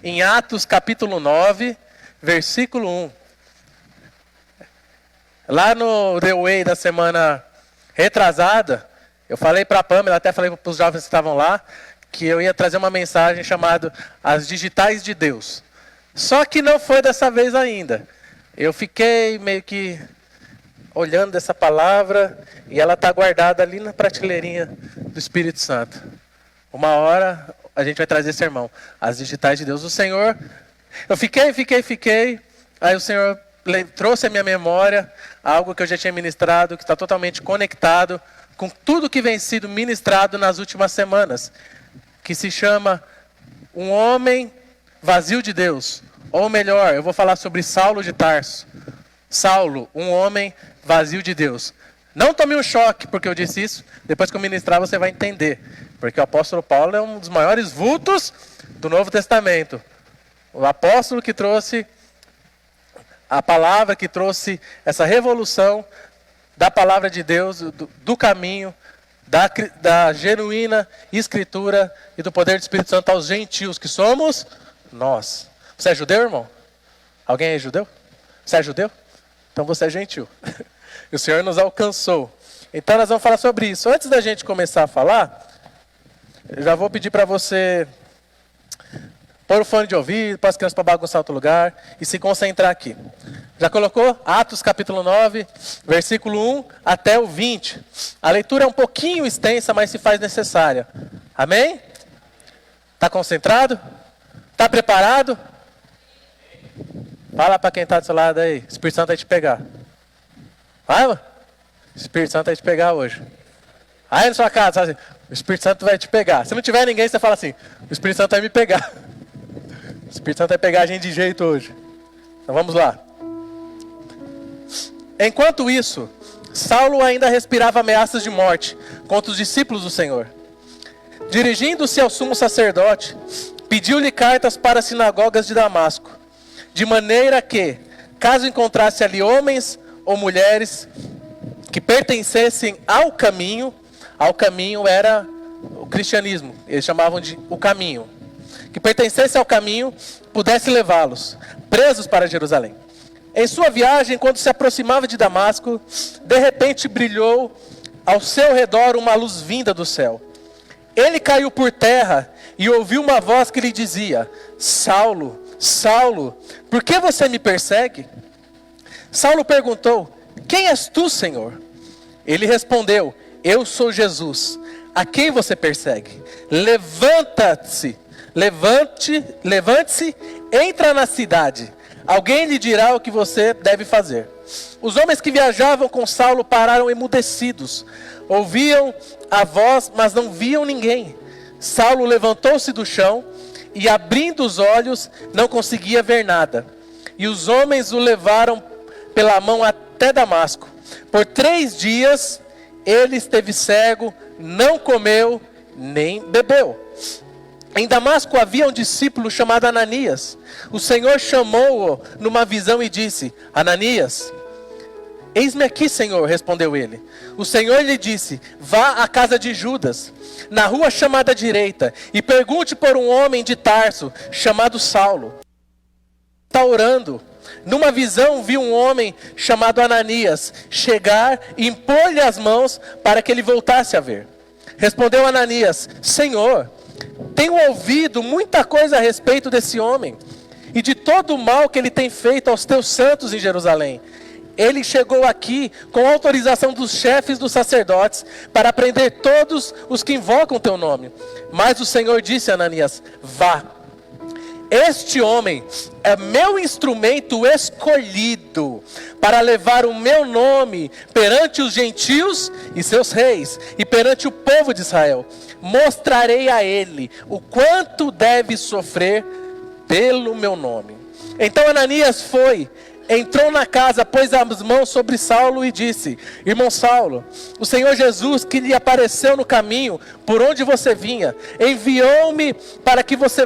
Em Atos capítulo 9, versículo 1. Lá no The Way da semana retrasada, eu falei para a Pamela, até falei para os jovens que estavam lá, que eu ia trazer uma mensagem chamada As Digitais de Deus. Só que não foi dessa vez ainda. Eu fiquei meio que olhando essa palavra e ela está guardada ali na prateleirinha do Espírito Santo. Uma hora a gente vai trazer sermão. As Digitais de Deus. O Senhor, eu fiquei. Aí o Senhor trouxe à minha memória algo que eu já tinha ministrado, que está totalmente conectado com tudo que vem sido ministrado nas últimas semanas, que se chama Um Homem Vazio de Deus. Ou melhor, eu vou falar sobre Saulo de Tarso. Saulo, um homem vazio de Deus. Não tome um choque porque eu disse isso. Depois que eu ministrar você vai entender. Porque o apóstolo Paulo é um dos maiores vultos do Novo Testamento. O apóstolo que trouxe a palavra, que trouxe essa revolução da palavra de Deus, do caminho, da genuína escritura e do poder do Espírito Santo aos gentios, que somos nós. Você é judeu, irmão? Alguém é judeu? Você é judeu? Então você é gentil. E o Senhor nos alcançou. Então nós vamos falar sobre isso. Antes da gente começar a falar, eu já vou pedir para você pôr o fone de ouvido, para as crianças para bagunçar outro lugar e se concentrar aqui. Já colocou? Atos capítulo 9, versículo 1 até o 20. A leitura é um pouquinho extensa, mas se faz necessária. Amém? Está concentrado? Está preparado? Fala para quem está do seu lado aí. O Espírito Santo vai te pegar. Vai, mano? O Espírito Santo vai te pegar hoje. Aí na sua casa, fala assim, o Espírito Santo vai te pegar. Se não tiver ninguém, você fala assim, o Espírito Santo vai me pegar. O Espírito Santo vai pegar a gente de jeito hoje. Então vamos lá. Enquanto isso, Saulo ainda respirava ameaças de morte contra os discípulos do Senhor. Dirigindo-se ao sumo sacerdote, pediu-lhe cartas para as sinagogas de Damasco, de maneira que, caso encontrasse ali homens ou mulheres que pertencessem ao caminho era o cristianismo, eles chamavam de o caminho, que pertencesse ao caminho, pudesse levá-los, presos para Jerusalém. Em sua viagem, quando se aproximava de Damasco, de repente brilhou ao seu redor uma luz vinda do céu. Ele caiu por terra e ouviu uma voz que lhe dizia, Saulo, Saulo, por que você me persegue? Saulo perguntou, quem és tu, Senhor? Ele respondeu, eu sou Jesus, a quem você persegue? Levante-se, entra na cidade. Alguém lhe dirá o que você deve fazer. Os homens que viajavam com Saulo pararam emudecidos. Ouviam a voz, mas não viam ninguém. Saulo levantou-se do chão e, abrindo os olhos, não conseguia ver nada. E os homens o levaram pela mão até Damasco. Por 3 dias ele esteve cego, não comeu, nem bebeu. Em Damasco havia um discípulo chamado Ananias. O Senhor chamou-o numa visão e disse, Ananias, eis-me aqui, Senhor, respondeu ele. O Senhor lhe disse, vá à casa de Judas, na rua chamada direita, e pergunte por um homem de Tarso, chamado Saulo. Está orando. Numa visão viu um homem chamado Ananias chegar e impor-lhe as mãos para que ele voltasse a ver. Respondeu Ananias, Senhor, tenho ouvido muita coisa a respeito desse homem e de todo o mal que ele tem feito aos teus santos em Jerusalém. Ele chegou aqui com autorização dos chefes dos sacerdotes para prender todos os que invocam teu nome. Mas o Senhor disse a Ananias, vá. Este homem é meu instrumento escolhido para levar o meu nome perante os gentios e seus reis e perante o povo de Israel. Mostrarei a ele o quanto deve sofrer pelo meu nome. Então Ananias foi, entrou na casa, pôs as mãos sobre Saulo e disse: irmão Saulo, o Senhor Jesus, que lhe apareceu no caminho por onde você vinha, enviou-me para que você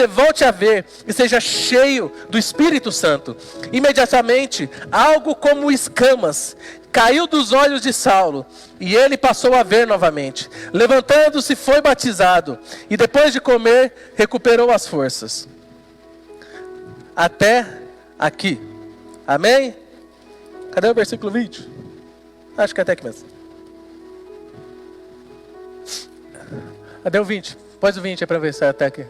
volte a ver e seja cheio do Espírito Santo. Imediatamente, algo como escamas caiu dos olhos de Saulo, e ele passou a ver novamente. Levantando-se, foi batizado, e depois de comer, recuperou as forças. Até aqui. Amém? Cadê o versículo 20? Acho que é até aqui mesmo. Cadê o 20? Pôs o 20 aí para ver se é até aqui.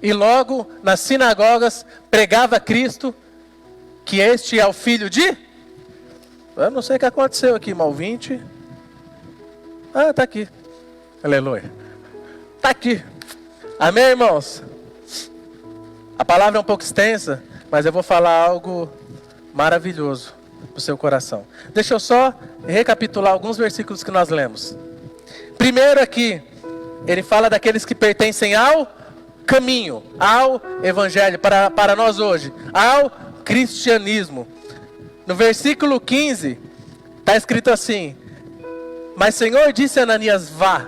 E logo nas sinagogas pregava Cristo, que este é o filho de... Eu não sei o que aconteceu aqui, mal 20. Ah, está aqui. Aleluia. Está aqui. Amém, irmãos? A palavra é um pouco extensa, mas eu vou falar algo maravilhoso para o seu coração. Deixa eu só recapitular alguns versículos que nós lemos. Primeiro aqui, ele fala daqueles que pertencem ao caminho, ao evangelho, para nós hoje, ao cristianismo. No versículo 15, está escrito assim: mas Senhor disse a Ananias, vá,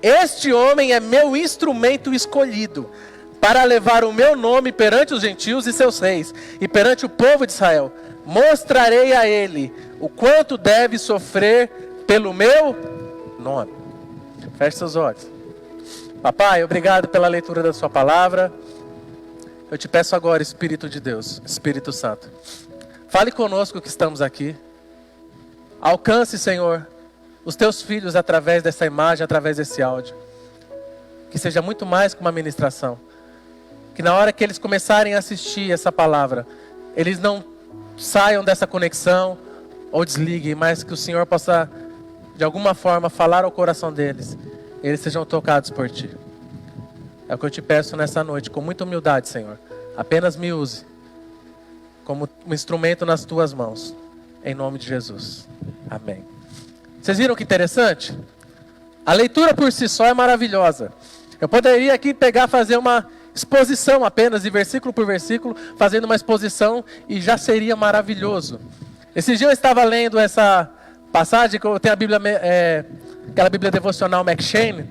este homem é meu instrumento escolhido, para levar o meu nome perante os gentios e seus reis, e perante o povo de Israel. Mostrarei a ele o quanto deve sofrer pelo meu nome. Feche seus olhos. Papai, obrigado pela leitura da sua palavra. Eu te peço agora, Espírito de Deus, Espírito Santo, fale conosco que estamos aqui. Alcance, Senhor, os teus filhos através dessa imagem, através desse áudio. Que seja muito mais que uma ministração. Que na hora que eles começarem a assistir essa palavra, eles não saiam dessa conexão ou desliguem, mas que o Senhor possa, de alguma forma, falar ao coração deles. Eles sejam tocados por Ti. É o que eu te peço nessa noite, com muita humildade, Senhor. Apenas me use como um instrumento nas Tuas mãos. Em nome de Jesus. Amém. Vocês viram que interessante? A leitura por si só é maravilhosa. Eu poderia aqui fazer uma exposição apenas, de versículo por versículo, fazendo uma exposição, e já seria maravilhoso. Esse dia eu estava lendo essa passagem, que eu tenho a Bíblia, aquela Bíblia devocional McCheyne,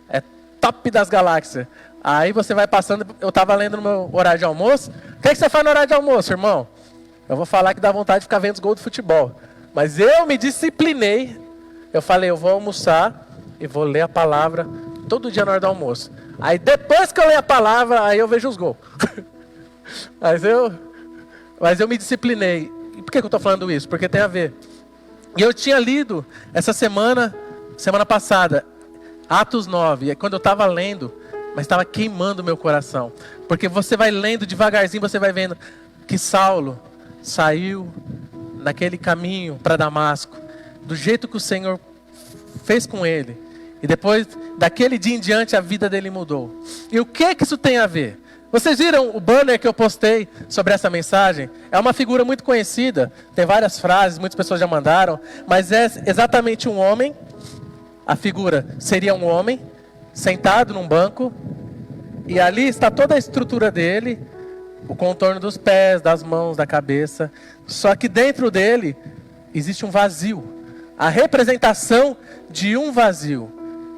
é top das galáxias. Aí você vai passando, eu estava lendo no meu horário de almoço. O que você faz no horário de almoço, irmão? Eu vou falar que dá vontade de ficar vendo os gols do futebol. Mas eu me disciplinei. Eu falei, eu vou almoçar e vou ler a palavra todo dia na hora do almoço. Aí depois que eu leio a palavra, aí eu vejo os gols. Mas eu me disciplinei. E por que eu estou falando isso? Porque tem a ver. E eu tinha lido essa semana passada, Atos 9. E quando eu estava lendo, mas estava queimando o meu coração. Porque você vai lendo devagarzinho, você vai vendo que Saulo saiu naquele caminho para Damasco, do jeito que o Senhor fez com ele. E depois, daquele dia em diante, a vida dele mudou. E o que isso tem a ver? Vocês viram o banner que eu postei sobre essa mensagem? É uma figura muito conhecida, tem várias frases, muitas pessoas já mandaram, mas é exatamente um homem. A figura seria um homem sentado num banco, e ali está toda a estrutura dele, o contorno dos pés, das mãos, da cabeça. Só que dentro dele existe um vazio, a representação de um vazio.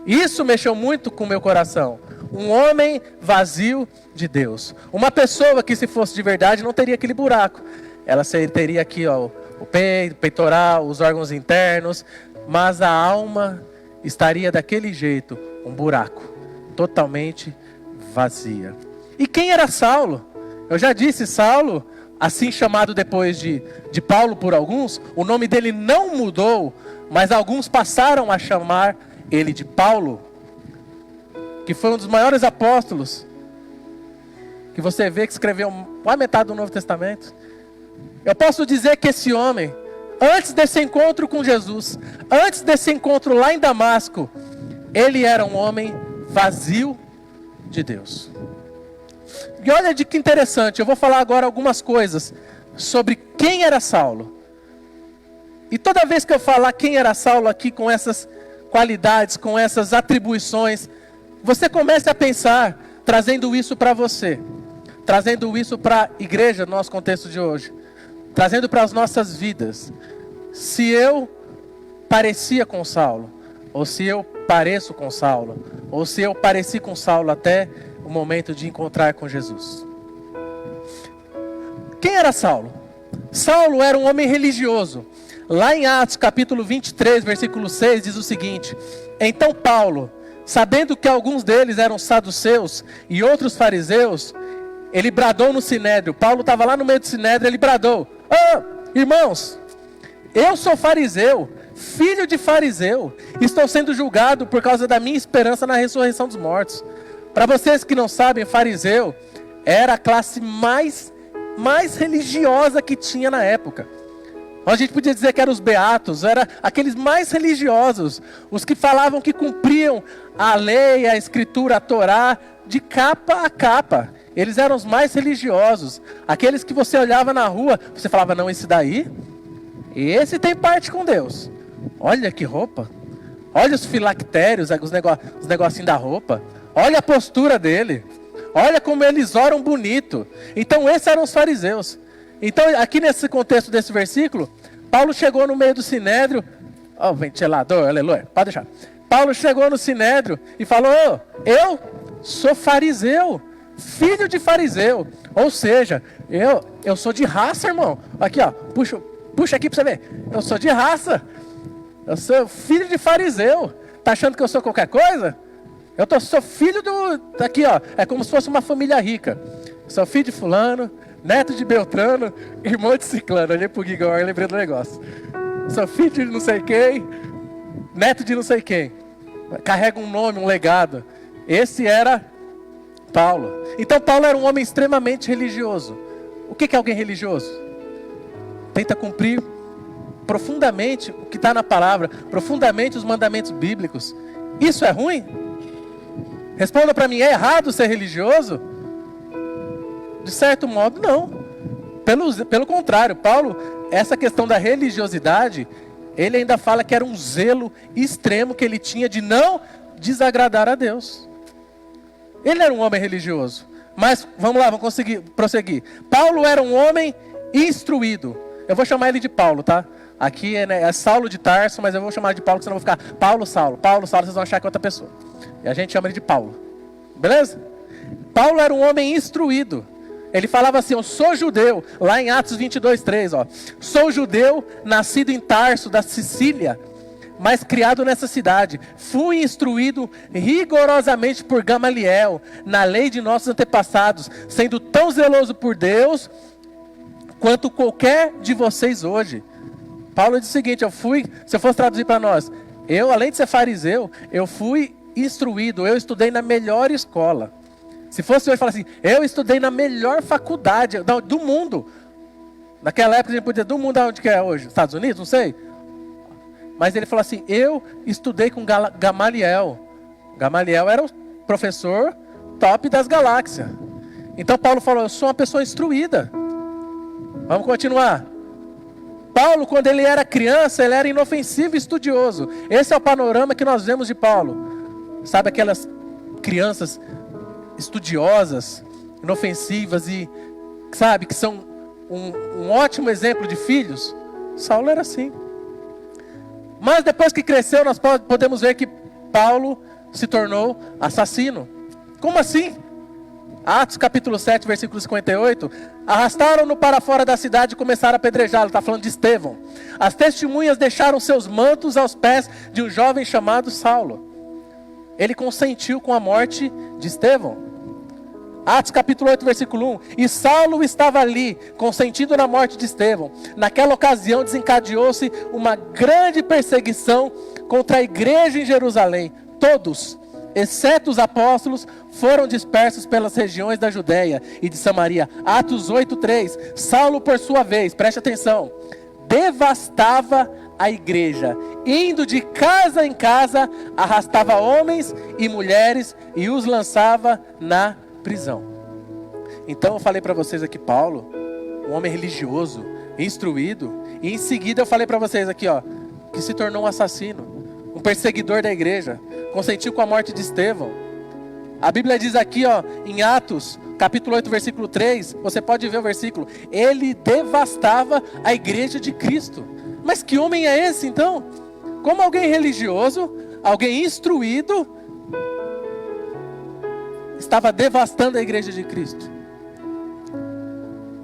Isso mexeu muito com o meu coração. Um homem vazio de Deus. Uma pessoa que, se fosse de verdade, não teria aquele buraco. Ela teria aqui, ó, o peito, o peitoral, os órgãos internos, mas a alma estaria daquele jeito, um buraco, totalmente vazia. E quem era Saulo? Eu já disse, Saulo, assim chamado depois de Paulo por alguns, o nome dele não mudou, mas alguns passaram a chamar ele de Paulo, que foi um dos maiores apóstolos, que você vê que escreveu a metade do Novo Testamento. Eu posso dizer que esse homem, antes desse encontro com Jesus, antes desse encontro lá em Damasco, ele era um homem vazio de Deus. E olha de que interessante, eu vou falar agora algumas coisas sobre quem era Saulo. E toda vez que eu falar quem era Saulo aqui, com essas qualidades, com essas atribuições, você comece a pensar, trazendo isso para você, trazendo isso para a igreja, no nosso contexto de hoje, trazendo para as nossas vidas. Se eu parecia com Saulo, ou se eu pareço com Saulo, ou se eu pareci com Saulo até o momento de encontrar com Jesus. Quem era Saulo? Saulo era um homem religioso. Lá em Atos capítulo 23, versículo 6, diz o seguinte: então Paulo, sabendo que alguns deles eram saduceus e outros fariseus, ele bradou no sinédrio. Paulo estava lá no meio do sinédrio, ele bradou: irmãos, eu sou fariseu, filho de fariseu, estou sendo julgado por causa da minha esperança na ressurreição dos mortos. Para vocês que não sabem, fariseu era a classe mais religiosa que tinha na época. A gente podia dizer que eram os beatos, eram aqueles mais religiosos, os que falavam que cumpriam a lei, a escritura, a Torá, de capa a capa. Eles eram os mais religiosos, aqueles que você olhava na rua, você falava: não, esse daí, esse tem parte com Deus. Olha que roupa, olha os filactérios, os negocinhos da roupa, olha a postura dele, olha como eles oram bonito. Então esses eram os fariseus. Então aqui nesse contexto desse versículo, Paulo chegou no meio do sinédrio, ó, ventilador, aleluia, pode deixar. Paulo chegou no sinédrio e falou: eu sou fariseu, filho de fariseu, ou seja, eu sou de raça, irmão. Aqui, ó, puxa aqui para você ver, eu sou de raça, eu sou filho de fariseu. Tá achando que eu sou qualquer coisa? Sou filho aqui, ó, é como se fosse uma família rica. Sou filho de fulano, neto de Beltrano, irmão de Ciclano. Olhei pro Guigor e lembrei do negócio. Sou filho de não sei quem, neto de não sei quem. Carrega um nome, um legado. Esse era Paulo. Então Paulo era um homem extremamente religioso. O que é alguém religioso? Tenta cumprir profundamente o que está na palavra, profundamente os mandamentos bíblicos. Isso é ruim? Responda para mim, é errado ser religioso? De certo modo, não. Pelo contrário, Paulo, essa questão da religiosidade, ele ainda fala que era um zelo extremo que ele tinha de não desagradar a Deus. Ele era um homem religioso. Mas, vamos lá, vamos prosseguir. Paulo era um homem instruído. Eu vou chamar ele de Paulo, tá? Aqui é Saulo de Tarso, mas eu vou chamar de Paulo, senão eu vou ficar Paulo, Saulo, vocês vão achar que é outra pessoa. E a gente chama ele de Paulo. Beleza? Paulo era um homem instruído. Ele falava assim: eu sou judeu, lá em Atos 22:3, ó. Sou judeu, nascido em Tarso, da Sicília, mas criado nessa cidade. Fui instruído rigorosamente por Gamaliel, na lei de nossos antepassados, sendo tão zeloso por Deus, quanto qualquer de vocês hoje. Paulo diz o seguinte: se eu fosse traduzir para nós, além de ser fariseu, eu fui instruído, eu estudei na melhor escola. Se fosse hoje, falar assim: eu estudei na melhor faculdade do mundo. Naquela época a gente podia dizer: do mundo aonde que é hoje? Estados Unidos? Não sei. Mas ele falou assim: eu estudei com Gamaliel. Gamaliel era o professor top das galáxias. Então Paulo falou: eu sou uma pessoa instruída. Vamos continuar. Paulo, quando ele era criança, ele era inofensivo e estudioso. Esse é o panorama que nós vemos de Paulo. Sabe aquelas crianças estudiosas, inofensivas e, sabe, que são um ótimo exemplo de filhos? Saulo era assim. Mas depois que cresceu, nós podemos ver que Paulo se tornou assassino. Como assim? Atos capítulo 7, versículo 58. Arrastaram-no para fora da cidade e começaram a apedrejá-lo. Está falando de Estevão. As testemunhas deixaram seus mantos aos pés de um jovem chamado Saulo. Ele consentiu com a morte de Estevão. Atos capítulo 8, versículo 1. E Saulo estava ali, consentindo na morte de Estevão. Naquela ocasião desencadeou-se uma grande perseguição contra a igreja em Jerusalém. Todos, exceto os apóstolos, foram dispersos pelas regiões da Judéia e de Samaria. Atos 8:3. Saulo, por sua vez, preste atenção, devastava a igreja, indo de casa em casa, arrastava homens e mulheres e os lançava na prisão. Então eu falei para vocês aqui, Paulo, um homem religioso, instruído, e em seguida eu falei para vocês aqui, ó, que se tornou um assassino, um perseguidor da igreja, consentiu com a morte de Estevão. A Bíblia diz aqui, ó, em Atos, capítulo 8, versículo 3, você pode ver o versículo. Ele devastava a igreja de Cristo. Mas que homem é esse, então? Como alguém religioso, alguém instruído, estava devastando a igreja de Cristo.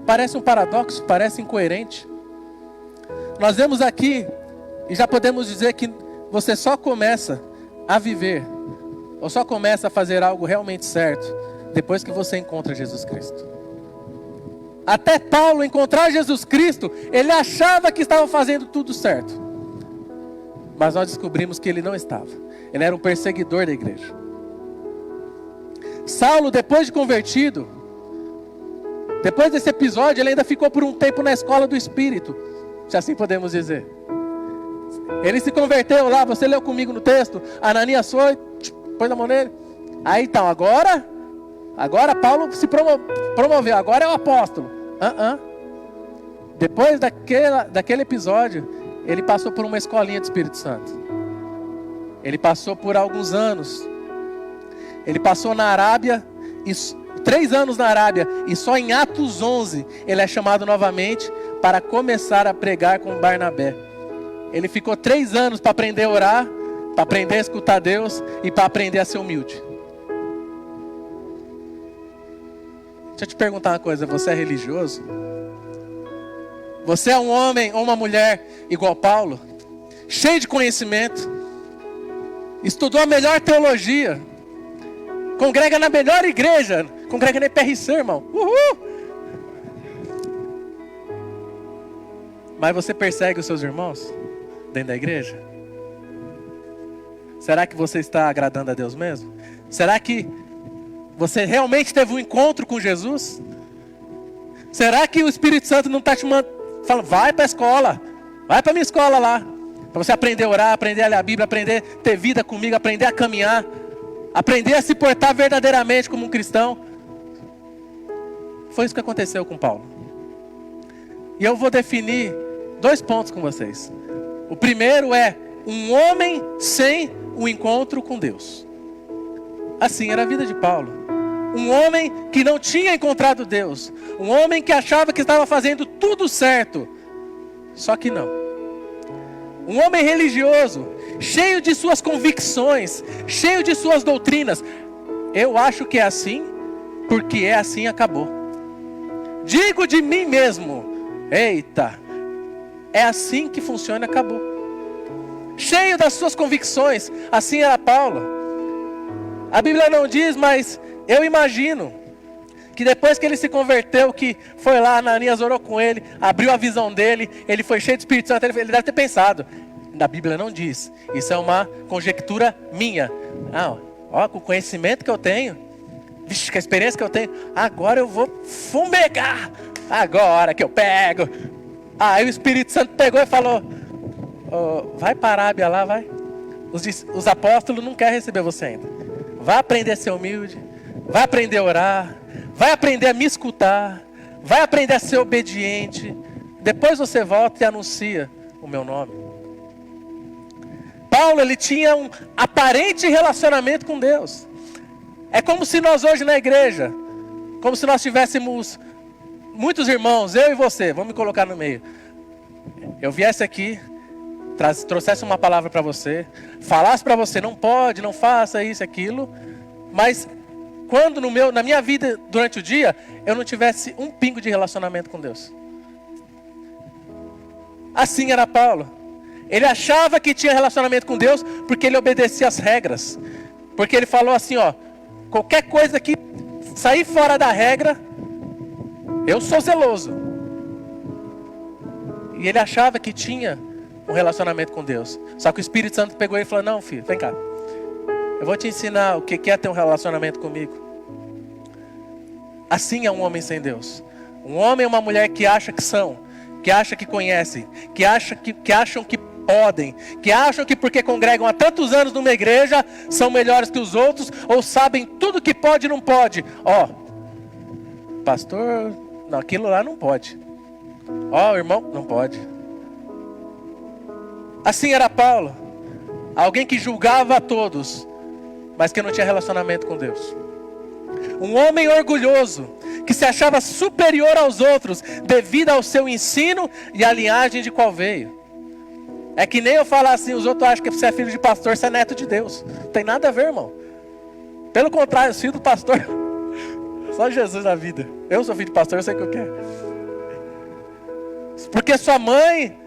Parece um paradoxo, parece incoerente. Nós vemos aqui, e já podemos dizer que você só começa a viver, ou só começa a fazer algo realmente certo, depois que você encontra Jesus Cristo. Até Paulo encontrar Jesus Cristo, ele achava que estava fazendo tudo certo. Mas nós descobrimos que ele não estava. Ele era um perseguidor da igreja. Saulo, depois de convertido, depois desse episódio, ele ainda ficou por um tempo na escola do Espírito, se assim podemos dizer. Ele se converteu lá, você leu comigo no texto, Ananias foi, pôs a mão nele. Aí então, agora Paulo se promoveu, agora é o apóstolo. Depois daquele episódio, ele passou por uma escolinha do Espírito Santo. Ele passou por alguns anos. Ele passou na Arábia, 3 anos na Arábia, e só em Atos 11 ele é chamado novamente para começar a pregar com Barnabé. Ele ficou 3 anos para aprender a orar, para aprender a escutar Deus e para aprender a ser humilde. Deixa eu te perguntar uma coisa, você é religioso? Você é um homem ou uma mulher igual Paulo? Cheio de conhecimento, estudou a melhor teologia, congrega na melhor igreja, congrega na IPRC, irmão. Uhul! Mas você persegue os seus irmãos dentro da igreja? Será que você está agradando a Deus mesmo? Será que você realmente teve um encontro com Jesus? Será que o Espírito Santo não está te falando, vai para a escola, vai para a minha escola lá, para você aprender a orar, aprender a ler a Bíblia, aprender a ter vida comigo, aprender a caminhar, aprender a se portar verdadeiramente como um cristão? Foi isso que aconteceu com Paulo. E eu vou definir 2 pontos com vocês. O primeiro é um homem sem o encontro com Deus. Assim era a vida de Paulo. Um homem que não tinha encontrado Deus. Um homem que achava que estava fazendo tudo certo. Só que não. Um homem religioso, cheio de suas convicções, cheio de suas doutrinas. Eu acho que é assim, porque é assim, acabou. Digo de mim mesmo, eita, é assim que funciona, acabou. Cheio das suas convicções, assim era Paulo. A Bíblia não diz, mas eu imagino que depois que ele se converteu, que foi lá, Ananias orou com ele, abriu a visão dele, ele foi cheio de Espírito Santo, ele deve ter pensado. A Bíblia não diz, isso é uma conjectura minha. Ó, com o conhecimento que eu tenho, vixe, com a experiência que eu tenho, agora eu vou fumegar, agora que eu pego. Aí o Espírito Santo pegou e falou, vai para a Arábia lá, vai. Os apóstolos não querem receber você ainda. Vai aprender a ser humilde, vai aprender a orar, vai aprender a me escutar, vai aprender a ser obediente. Depois você volta e anuncia o meu nome. Paulo, ele tinha um aparente relacionamento com Deus. É como se nós hoje na igreja, como se nós tivéssemos muitos irmãos, eu e você, vamos me colocar no meio. Eu viesse aqui, trouxesse uma palavra para você, falasse para você, não pode, não faça isso, aquilo, mas quando na minha vida, durante o dia, eu não tivesse um pingo de relacionamento com Deus. Assim era Paulo. Ele achava que tinha relacionamento com Deus porque ele obedecia as regras. Porque ele falou assim, qualquer coisa que sair fora da regra, eu sou zeloso. E ele achava que tinha um relacionamento com Deus. Só que o Espírito Santo pegou ele e falou, não filho, vem cá. Eu vou te ensinar o que é ter um relacionamento comigo. Assim é um homem sem Deus. Um homem é uma mulher que acha que são, que acha que conhecem, que acham que podem, que acham que porque congregam há tantos anos numa igreja, são melhores que os outros, ou sabem tudo que pode e não pode. Pastor, não, aquilo lá não pode. Irmão, não pode. Assim era Paulo. Alguém que julgava a todos, mas que não tinha relacionamento com Deus. Um homem orgulhoso, que se achava superior aos outros devido ao seu ensino e à linhagem de qual veio. É que nem eu falar assim, os outros acham que você é filho de pastor, você é neto de Deus. Não tem nada a ver, irmão. Pelo contrário, filho do pastor, só Jesus na vida. Eu sou filho de pastor, eu sei o que eu quero. Porque sua mãe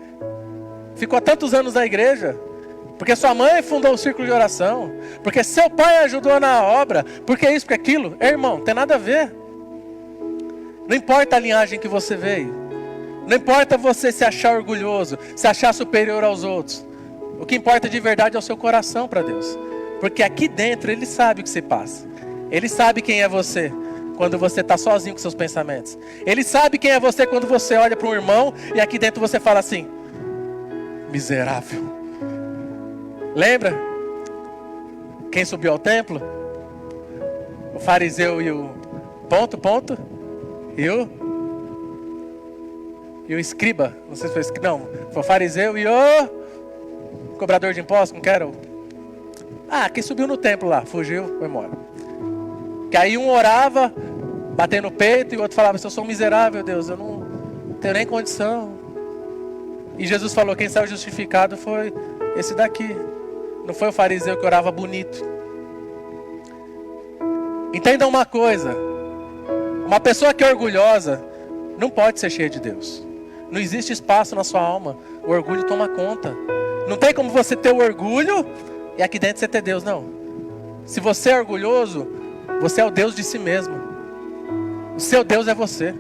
ficou tantos anos na igreja, porque sua mãe fundou o círculo de oração, porque seu pai ajudou na obra, porque isso, porque aquilo. Irmão, não tem nada a ver. Não importa a linhagem que você veio. Não importa você se achar orgulhoso, se achar superior aos outros. O que importa de verdade é o seu coração para Deus. Porque aqui dentro Ele sabe o que se passa. Ele sabe quem é você quando você está sozinho com seus pensamentos. Ele sabe quem é você quando você olha para um irmão e aqui dentro você fala assim: miserável. Lembra? Quem subiu ao templo? O fariseu e o... E o escriba, não sei se foi escriba, não, foi o fariseu e o cobrador de impostos, não quero. Quem subiu no templo lá, fugiu, foi embora. Que aí um orava, batendo no peito, e o outro falava: se eu sou um miserável, Deus, eu não tenho nem condição. E Jesus falou: quem saiu justificado foi esse daqui. Não foi o fariseu que orava bonito. Entendam uma coisa: uma pessoa que é orgulhosa não pode ser cheia de Deus. Não existe espaço na sua alma. O orgulho toma conta. Não tem como você ter o orgulho e aqui dentro você ter Deus, não. Se você é orgulhoso, você é o Deus de si mesmo. O seu Deus é você.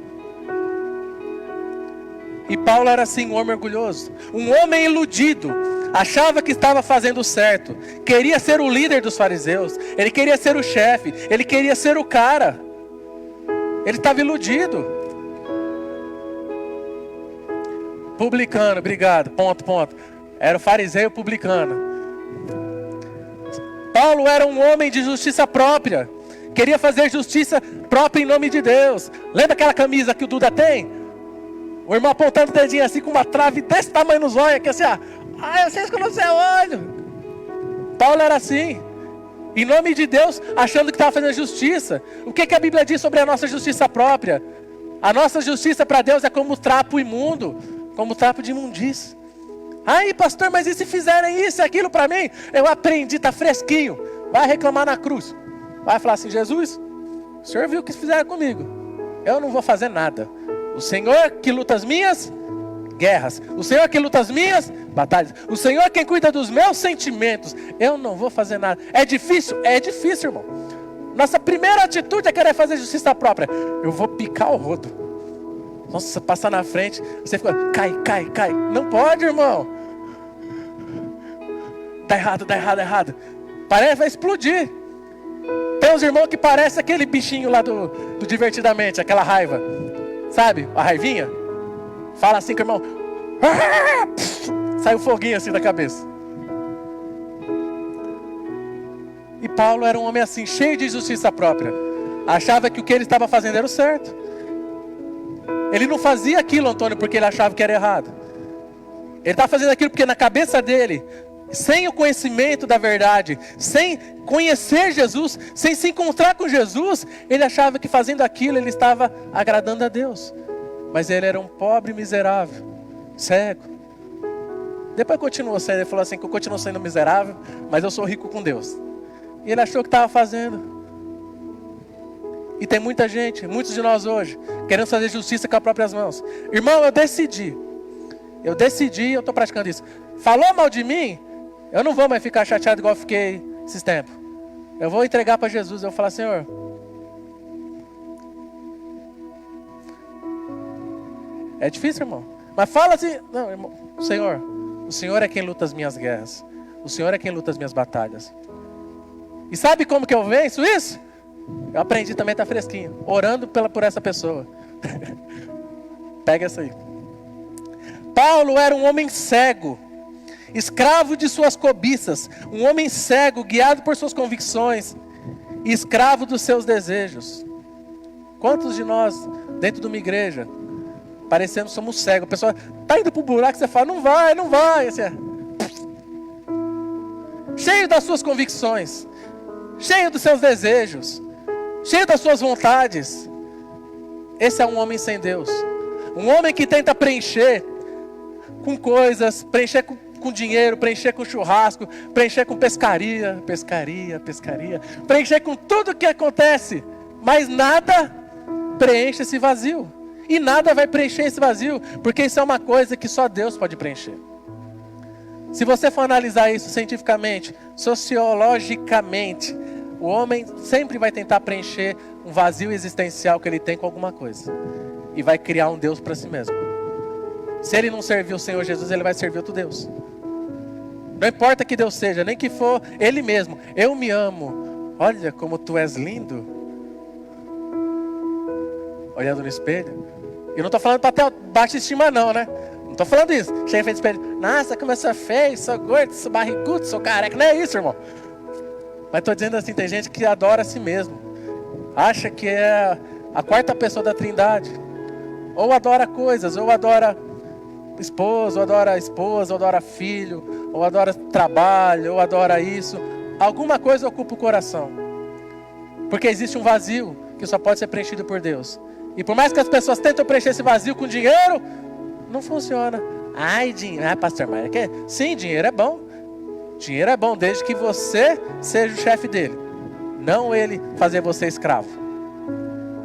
E Paulo era assim, um homem orgulhoso. Um homem iludido. Achava que estava fazendo certo. Queria ser o líder dos fariseus. Ele queria ser o chefe. Ele queria ser o cara. Ele estava iludido. Publicano, obrigado, ponto. Era o fariseu e o publicano. Paulo era um homem de justiça própria. Queria fazer justiça própria em nome de Deus. Lembra aquela camisa que o Duda tem? O irmão apontando o dedinho assim com uma trave desse tamanho nos olhos, aqui assim, eu sei que eu não sei olho. Paulo era assim. Em nome de Deus, achando que estava fazendo justiça. O que a Bíblia diz sobre a nossa justiça própria? A nossa justiça para Deus é como trapo imundo, como trapo de imundícia. Aí, pastor, mas e se fizerem isso e aquilo para mim? Eu aprendi, está fresquinho. Vai reclamar na cruz. Vai falar assim: Jesus, o Senhor viu o que fizeram comigo. Eu não vou fazer nada. O Senhor que luta as minhas guerras. O Senhor que luta as minhas batalhas. O Senhor é quem cuida dos meus sentimentos. Eu não vou fazer nada. É difícil? É difícil, irmão. Nossa primeira atitude é querer fazer justiça própria. Eu vou picar o rodo. Nossa, passar na frente, você fica, cai. Não pode, irmão. Tá errado. Parece que vai explodir. Tem uns irmãos que parecem aquele bichinho lá do Divertidamente, aquela raiva. Sabe? A raivinha. Fala assim com o irmão. Sai um foguinho assim da cabeça. E Paulo era um homem assim, cheio de justiça própria. Achava que o que ele estava fazendo era o certo. Ele não fazia aquilo, Antônio, porque ele achava que era errado. Ele estava fazendo aquilo porque na cabeça dele, sem o conhecimento da verdade, sem conhecer Jesus, sem se encontrar com Jesus, ele achava que fazendo aquilo ele estava agradando a Deus. Mas ele era um pobre miserável, cego. Depois continuou sendo, ele falou assim, que eu continuo sendo miserável, mas eu sou rico com Deus. E ele achou que estava fazendo. E tem muita gente, muitos de nós hoje, querendo fazer justiça com as próprias mãos. Irmão, eu decidi, eu estou praticando isso. Falou mal de mim, eu não vou mais ficar chateado igual eu fiquei esses tempos. Eu vou entregar para Jesus, eu vou falar: Senhor, é difícil, irmão. Mas fala assim: não, irmão, Senhor, o Senhor é quem luta as minhas guerras. O Senhor é quem luta as minhas batalhas. E sabe como que eu venço isso? Eu aprendi também, tá fresquinho, orando por essa pessoa. Pega essa aí. Paulo era um homem cego, escravo de suas cobiças, um homem cego, guiado por suas convicções, e escravo dos seus desejos. Quantos de nós, dentro de uma igreja, parecemos somos cegos? A pessoa está indo para o buraco, você fala: não vai. Assim, cheio das suas convicções, cheio dos seus desejos, cheio das suas vontades. Esse é um homem sem Deus. Um homem que tenta preencher com coisas, preencher com dinheiro, preencher com churrasco, preencher com pescaria, preencher com tudo que acontece, mas nada preenche esse vazio. E nada vai preencher esse vazio, porque isso é uma coisa que só Deus pode preencher. Se você for analisar isso cientificamente, sociologicamente, o homem sempre vai tentar preencher um vazio existencial que ele tem com alguma coisa. E vai criar um Deus para si mesmo. Se ele não servir o Senhor Jesus, ele vai servir outro Deus. Não importa que Deus seja, nem que for Ele mesmo. Eu me amo. Olha como tu és lindo. Olhando no espelho. E não estou falando para ter baixa estima não, né? Não estou falando isso. Chega em frente do espelho. Nossa, como eu sou feio, sou gordo, sou barrigudo, sou careca. Não é isso, irmão. Mas estou dizendo assim, tem gente que adora a si mesmo. Acha que é a quarta pessoa da Trindade. Ou adora coisas, ou adora esposo, ou adora esposa, ou adora filho, ou adora trabalho, ou adora isso. Alguma coisa ocupa o coração. Porque existe um vazio que só pode ser preenchido por Deus. E por mais que as pessoas tentem preencher esse vazio com dinheiro, não funciona. Ai, dinheiro. Ah, pastor Maia, quer? Sim, dinheiro é bom. Dinheiro é bom desde que você seja o chefe dele. Não ele fazer você escravo.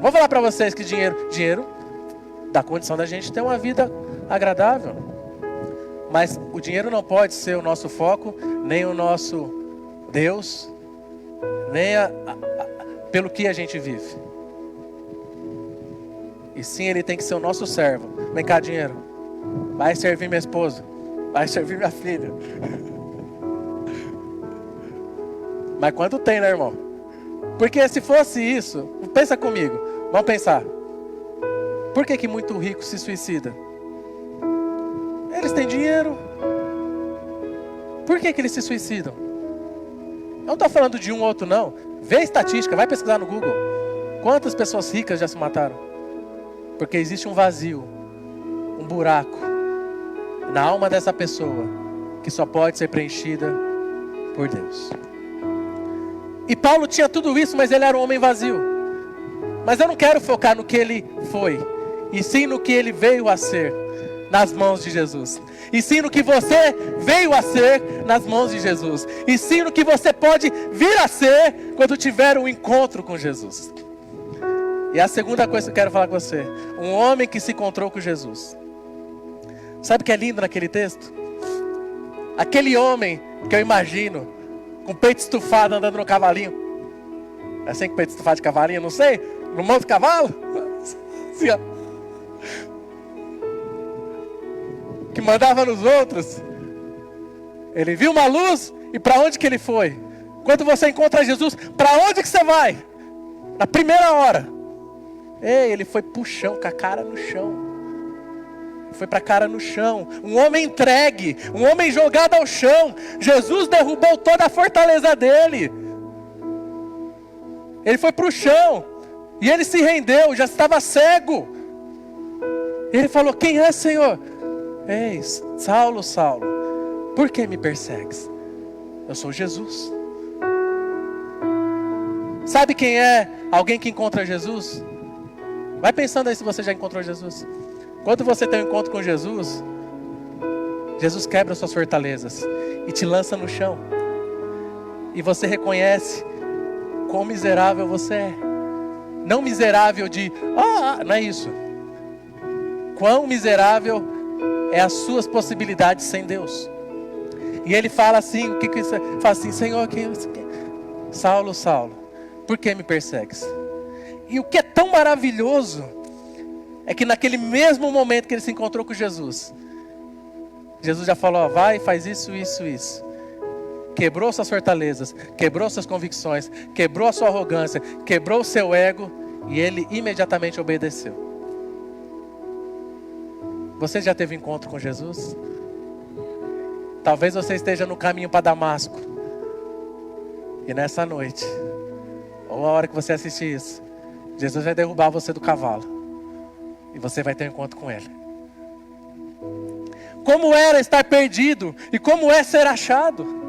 Vou falar para vocês que dinheiro dá condição da gente ter uma vida agradável. Mas o dinheiro não pode ser o nosso foco, nem o nosso Deus, nem pelo que a gente vive. E sim, ele tem que ser o nosso servo. Vem cá, dinheiro. Vai servir minha esposa. Vai servir minha filha. Mas quando tem, né, irmão? Porque se fosse isso, pensa comigo. Vamos pensar. Por que muito rico se suicida? Eles têm dinheiro. Por que eles se suicidam? Eu não estou falando de um ou outro, não. Vê a estatística, vai pesquisar no Google. Quantas pessoas ricas já se mataram? Porque existe um vazio, um buraco na alma dessa pessoa que só pode ser preenchida por Deus. E Paulo tinha tudo isso, mas ele era um homem vazio. Mas eu não quero focar no que ele foi, e sim no que ele veio a ser nas mãos de Jesus. E sim no que você veio a ser nas mãos de Jesus. E sim no que você pode vir a ser quando tiver um encontro com Jesus. E a segunda coisa que eu quero falar com você: um homem que se encontrou com Jesus. Sabe o que é lindo naquele texto? Aquele homem que eu imagino com o peito estufado andando no cavalinho. É assim que peito estufado de cavalinho? Não sei. No monte do cavalo? Assim, ó. Que mandava nos outros. Ele viu uma luz e para onde que ele foi? Quando você encontra Jesus, para onde que você vai? Na primeira hora. Ei, ele foi pro chão, com a cara no chão. Foi para a cara no chão. Um homem entregue, um homem jogado ao chão. Jesus derrubou toda a fortaleza dele. Ele foi para o chão. E ele se rendeu, já estava cego. Ele falou: quem é, Senhor? Ei, Saulo, Saulo, por que me persegues? Eu sou Jesus. Sabe quem é alguém que encontra Jesus? Vai pensando aí se você já encontrou Jesus. Quando você tem um encontro com Jesus, Jesus quebra suas fortalezas e te lança no chão. E você reconhece quão miserável você é. Não miserável de, não é isso. Quão miserável é as suas possibilidades sem Deus. E ele fala assim, fala assim: Senhor, Saulo, Saulo, por que me persegues? E o que é tão maravilhoso é que naquele mesmo momento que ele se encontrou com Jesus, Jesus já falou: vai, faz isso, isso, isso. Quebrou suas fortalezas, quebrou suas convicções, quebrou a sua arrogância, quebrou o seu ego, e ele imediatamente obedeceu. Você já teve encontro com Jesus? Talvez você esteja no caminho para Damasco, e nessa noite, ou a hora que você assistir isso, Jesus vai derrubar você do cavalo, e você vai ter um encontro com Ele. Como era estar perdido, e como é ser achado.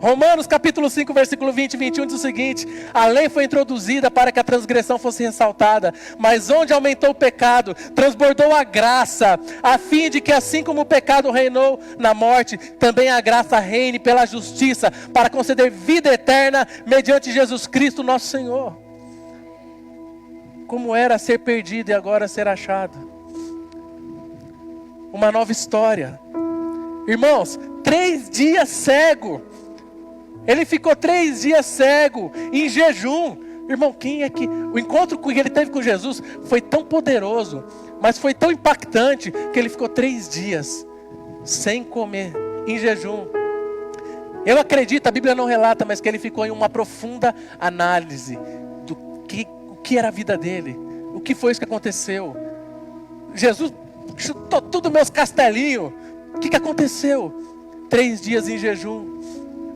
Romanos capítulo 5, versículo 20 e 21 diz o seguinte: a lei foi introduzida para que a transgressão fosse ressaltada, mas onde aumentou o pecado, transbordou a graça, a fim de que assim como o pecado reinou na morte, também a graça reine pela justiça, para conceder vida eterna mediante Jesus Cristo nosso Senhor. Como era ser perdido e agora ser achado. Uma nova história. Irmãos, 3 dias cego. Ele ficou 3 dias cego, em jejum. Irmão, quem é que... O encontro que ele teve com Jesus foi tão poderoso, mas foi tão impactante, que ele ficou 3 dias sem comer, em jejum. Eu acredito, a Bíblia não relata, mas que ele ficou em uma profunda análise do que era a vida dele. O que foi isso que aconteceu? Jesus chutou tudo meus castelinhos. O que aconteceu? 3 dias em jejum.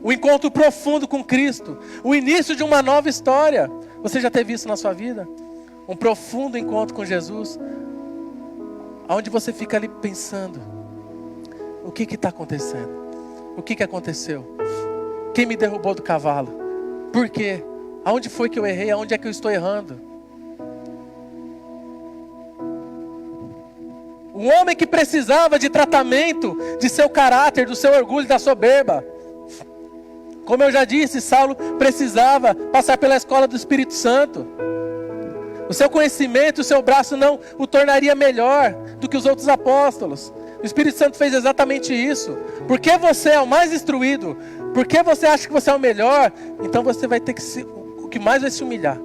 O encontro profundo com Cristo. O início de uma nova história. Você já teve isso na sua vida? Um profundo encontro com Jesus. Onde você fica ali pensando: o que está acontecendo? O que aconteceu? Quem me derrubou do cavalo? Por quê? Aonde foi que eu errei? Aonde é que eu estou errando? Um homem que precisava de tratamento de seu caráter, do seu orgulho, da soberba. Como eu já disse, Saulo precisava passar pela escola do Espírito Santo. O seu conhecimento, o seu braço não o tornaria melhor do que os outros apóstolos. O Espírito Santo fez exatamente isso. Porque você é o mais instruído, porque você acha que você é o melhor, então você vai ter que o que mais vai se humilhar.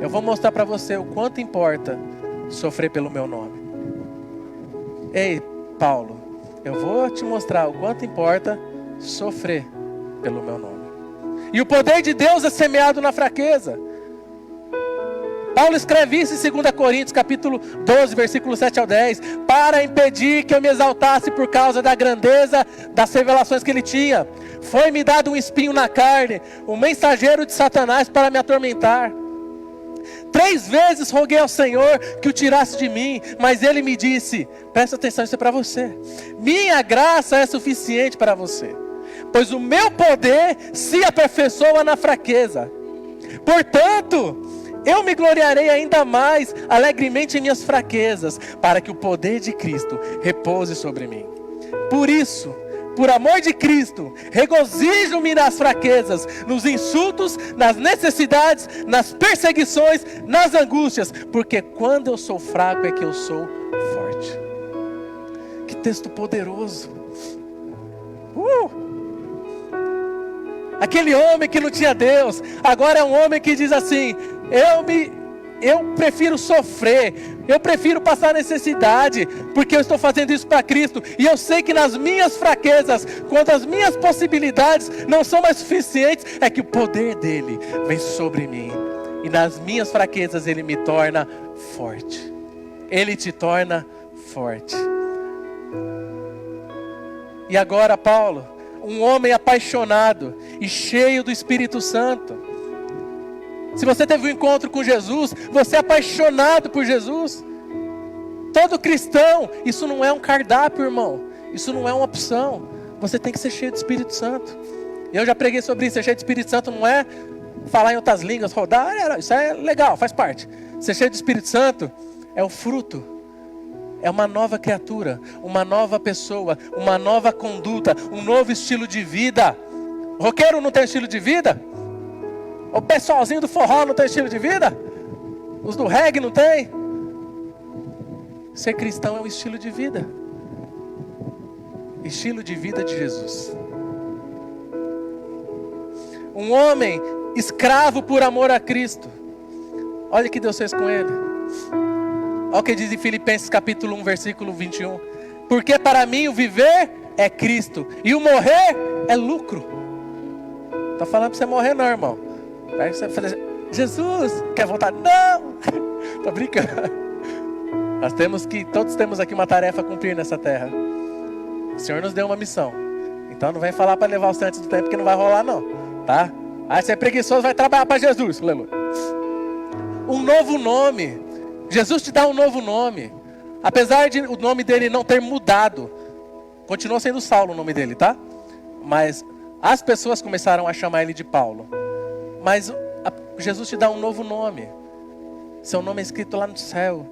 Eu vou mostrar para você o quanto importa sofrer pelo meu nome. Ei, Paulo, eu vou te mostrar o quanto importa sofrer pelo meu nome. E o poder de Deus é semeado na fraqueza. Paulo escreve isso em 2 Coríntios capítulo 12, versículo 7 ao 10, para impedir que eu me exaltasse por causa da grandeza das revelações que ele tinha. Foi-me dado um espinho na carne, um mensageiro de Satanás para me atormentar. 3 vezes roguei ao Senhor que o tirasse de mim, mas ele me disse, presta atenção, isso é para você: minha graça é suficiente para você, pois o meu poder se aperfeiçoa na fraqueza. Portanto, eu me gloriarei ainda mais alegremente em minhas fraquezas, para que o poder de Cristo repouse sobre mim. Por isso, por amor de Cristo, regozijo-me nas fraquezas, nos insultos, nas necessidades, nas perseguições, nas angústias, porque quando eu sou fraco é que eu sou forte. Que texto poderoso. Aquele homem que não tinha Deus, agora é um homem que diz assim: eu prefiro sofrer, eu prefiro passar necessidade, porque eu estou fazendo isso para Cristo. E eu sei que nas minhas fraquezas, quando as minhas possibilidades não são mais suficientes, é que o poder dele vem sobre mim. E nas minhas fraquezas ele me torna forte. Ele te torna forte. E agora Paulo, um homem apaixonado e cheio do Espírito Santo. Se você teve um encontro com Jesus, você é apaixonado por Jesus. Todo cristão, isso não é um cardápio, irmão. Isso não é uma opção. Você tem que ser cheio do Espírito Santo. Eu já preguei sobre isso. Ser cheio do Espírito Santo não é falar em outras línguas, rodar. Isso é legal, faz parte. Ser cheio do Espírito Santo é o fruto. É uma nova criatura, uma nova pessoa, uma nova conduta, um novo estilo de vida. O roqueiro não tem estilo de vida? O pessoalzinho do forró não tem estilo de vida? Os do reggae não tem? Ser cristão é um estilo de vida. Estilo de vida de Jesus. Um homem escravo por amor a Cristo. Olha o que Deus fez com ele. Olha o que diz em Filipenses capítulo 1, versículo 21. Porque para mim o viver é Cristo e o morrer é lucro. Está falando para você morrer não, irmão. Aí você vai fazer: Jesus, quer voltar? Não! Tá brincando. Todos temos aqui uma tarefa a cumprir nessa terra. O Senhor nos deu uma missão. Então não vem falar para levar você antes do tempo, que não vai rolar não, tá? Aí você é preguiçoso, vai trabalhar para Jesus. Aleluia. Um novo nome. Jesus te dá um novo nome. Apesar de o nome dele não ter mudado, continua sendo Saulo o nome dele, tá? Mas as pessoas começaram a chamar ele de Paulo. Mas Jesus te dá um novo nome. Seu nome é escrito lá no céu.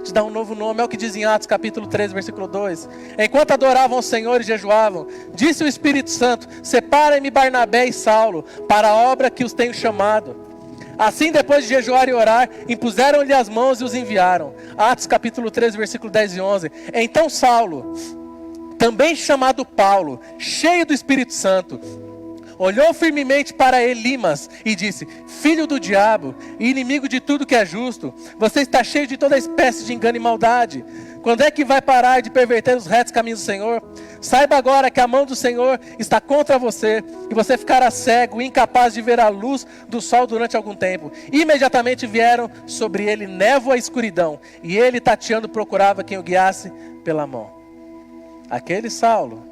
Te dá um novo nome. É o que diz em Atos capítulo 3, versículo 2. Enquanto adoravam o Senhor e jejuavam, disse o Espírito Santo: separem-me Barnabé e Saulo para a obra que os tenho chamado. Assim, depois de jejuar e orar, impuseram-lhe as mãos e os enviaram. Atos capítulo 3, versículo 10 e 11. Então Saulo, também chamado Paulo, cheio do Espírito Santo, olhou firmemente para Elimas e disse: filho do diabo, e inimigo de tudo que é justo, você está cheio de toda espécie de engano e maldade. Quando é que vai parar de perverter os retos caminhos do Senhor? Saiba agora que a mão do Senhor está contra você, e você ficará cego e incapaz de ver a luz do sol durante algum tempo. Imediatamente vieram sobre ele névoa e escuridão, e ele, tateando, procurava quem o guiasse pela mão. Aquele Saulo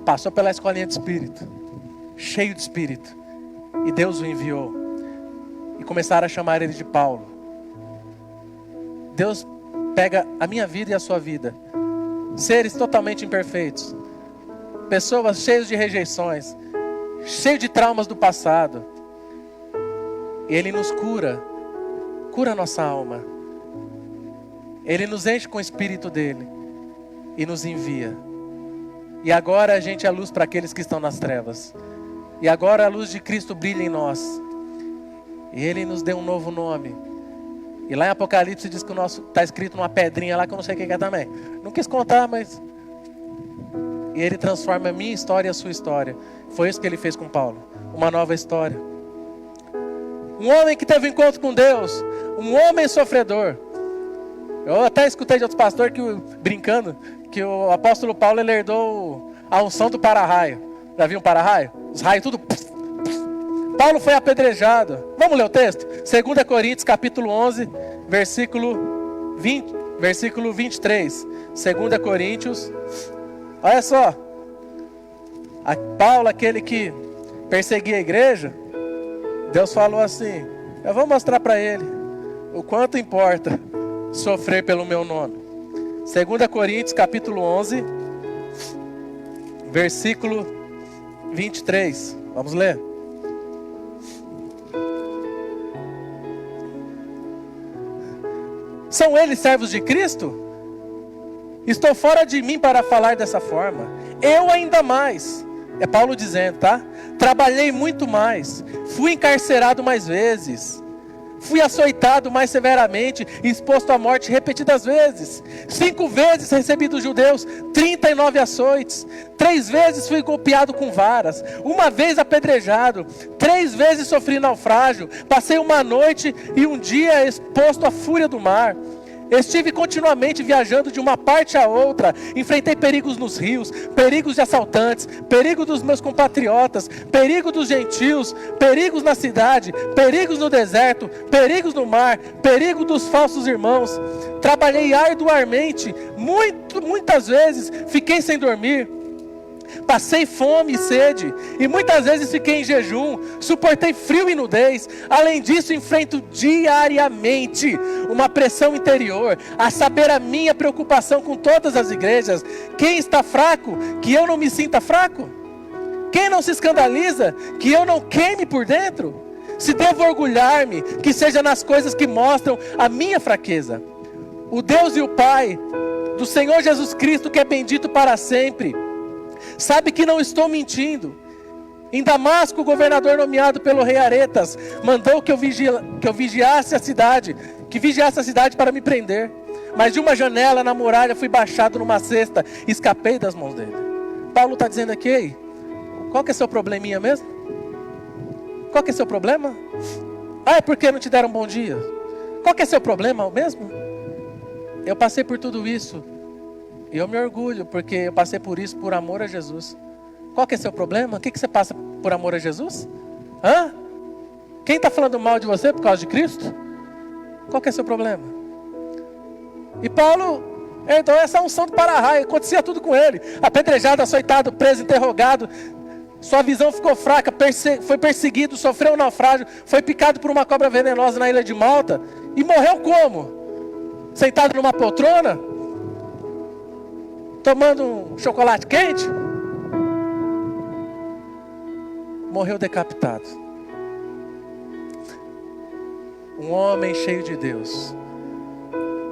passou pela escolinha de espírito, cheio de espírito, e Deus o enviou, e começaram a chamar ele de Paulo. Deus pega a minha vida e a sua vida, seres totalmente imperfeitos, pessoas cheias de rejeições, cheios de traumas do passado, e Ele nos cura a nossa alma. Ele nos enche com o Espírito dEle e nos envia. E agora a gente é luz para aqueles que estão nas trevas. E agora a luz de Cristo brilha em nós. E Ele nos deu um novo nome. E lá em Apocalipse diz que o nosso está escrito numa pedrinha lá que eu não sei o que é também. Não quis contar, mas... E Ele transforma a minha história e a sua história. Foi isso que Ele fez com Paulo. Uma nova história. Um homem que teve um encontro com Deus. Um homem sofredor. Eu até escutei de outros pastores brincando que o apóstolo Paulo ele herdou a unção do para-raio. Já viu um para-raio? Os raios tudo... Paulo foi apedrejado. Vamos ler o texto? 2 Coríntios capítulo 11, versículo 23. 2 Coríntios. Olha só. Paulo, aquele que perseguia a igreja, Deus falou assim: eu vou mostrar para ele o quanto importa sofrer pelo meu nome. 2 Coríntios capítulo 11, versículo 23. Vamos ler. São eles servos de Cristo? Estou fora de mim para falar dessa forma. Eu ainda mais. É Paulo dizendo, tá? Trabalhei muito mais. Fui encarcerado mais vezes. Fui açoitado mais severamente e exposto à morte repetidas vezes. 5 vezes recebi dos judeus 39 açoites. 3 vezes fui golpeado com varas. 1 vez apedrejado. 3 vezes sofri naufrágio. Passei 1 noite e 1 dia exposto à fúria do mar. Estive continuamente viajando de uma parte a outra. Enfrentei perigos nos rios, perigos de assaltantes, perigo dos meus compatriotas, perigo dos gentios, perigos na cidade, perigos no deserto, perigos no mar, perigo dos falsos irmãos. Trabalhei arduamente, muitas vezes fiquei sem dormir. Passei fome e sede, e muitas vezes fiquei em jejum, suportei frio e nudez. Além disso, enfrento diariamente uma pressão interior, a saber, a minha preocupação com todas as igrejas. Quem está fraco, que eu não me sinta fraco? Quem não se escandaliza, que eu não queime por dentro? Se devo orgulhar-me, que seja nas coisas que mostram a minha fraqueza. O Deus e o Pai do Senhor Jesus Cristo, que é bendito para sempre, sabe que não estou mentindo. Em Damasco, o governador nomeado pelo rei Aretas mandou que eu vigiasse a cidade para me prender. Mas de uma janela na muralha fui baixado numa cesta e escapei das mãos dele. Paulo está dizendo aqui: ei, qual que é seu probleminha mesmo? Qual que é seu problema? Ah, é porque não te deram um bom dia? Qual que é seu problema mesmo? Eu passei por tudo isso. E eu me orgulho, porque eu passei por isso por amor a Jesus. Qual que é seu problema? O que você passa por amor a Jesus? Hã? Quem está falando mal de você por causa de Cristo? Qual que é seu problema? E Paulo herdou essa unção do para-raio. Acontecia tudo com ele. Apedrejado, açoitado, preso, interrogado. Sua visão ficou fraca, foi perseguido, sofreu um naufrágio, foi picado por uma cobra venenosa na ilha de Malta. E morreu como? Sentado numa poltrona? Tomando um chocolate quente? morreu decapitado. Um homem cheio de Deus.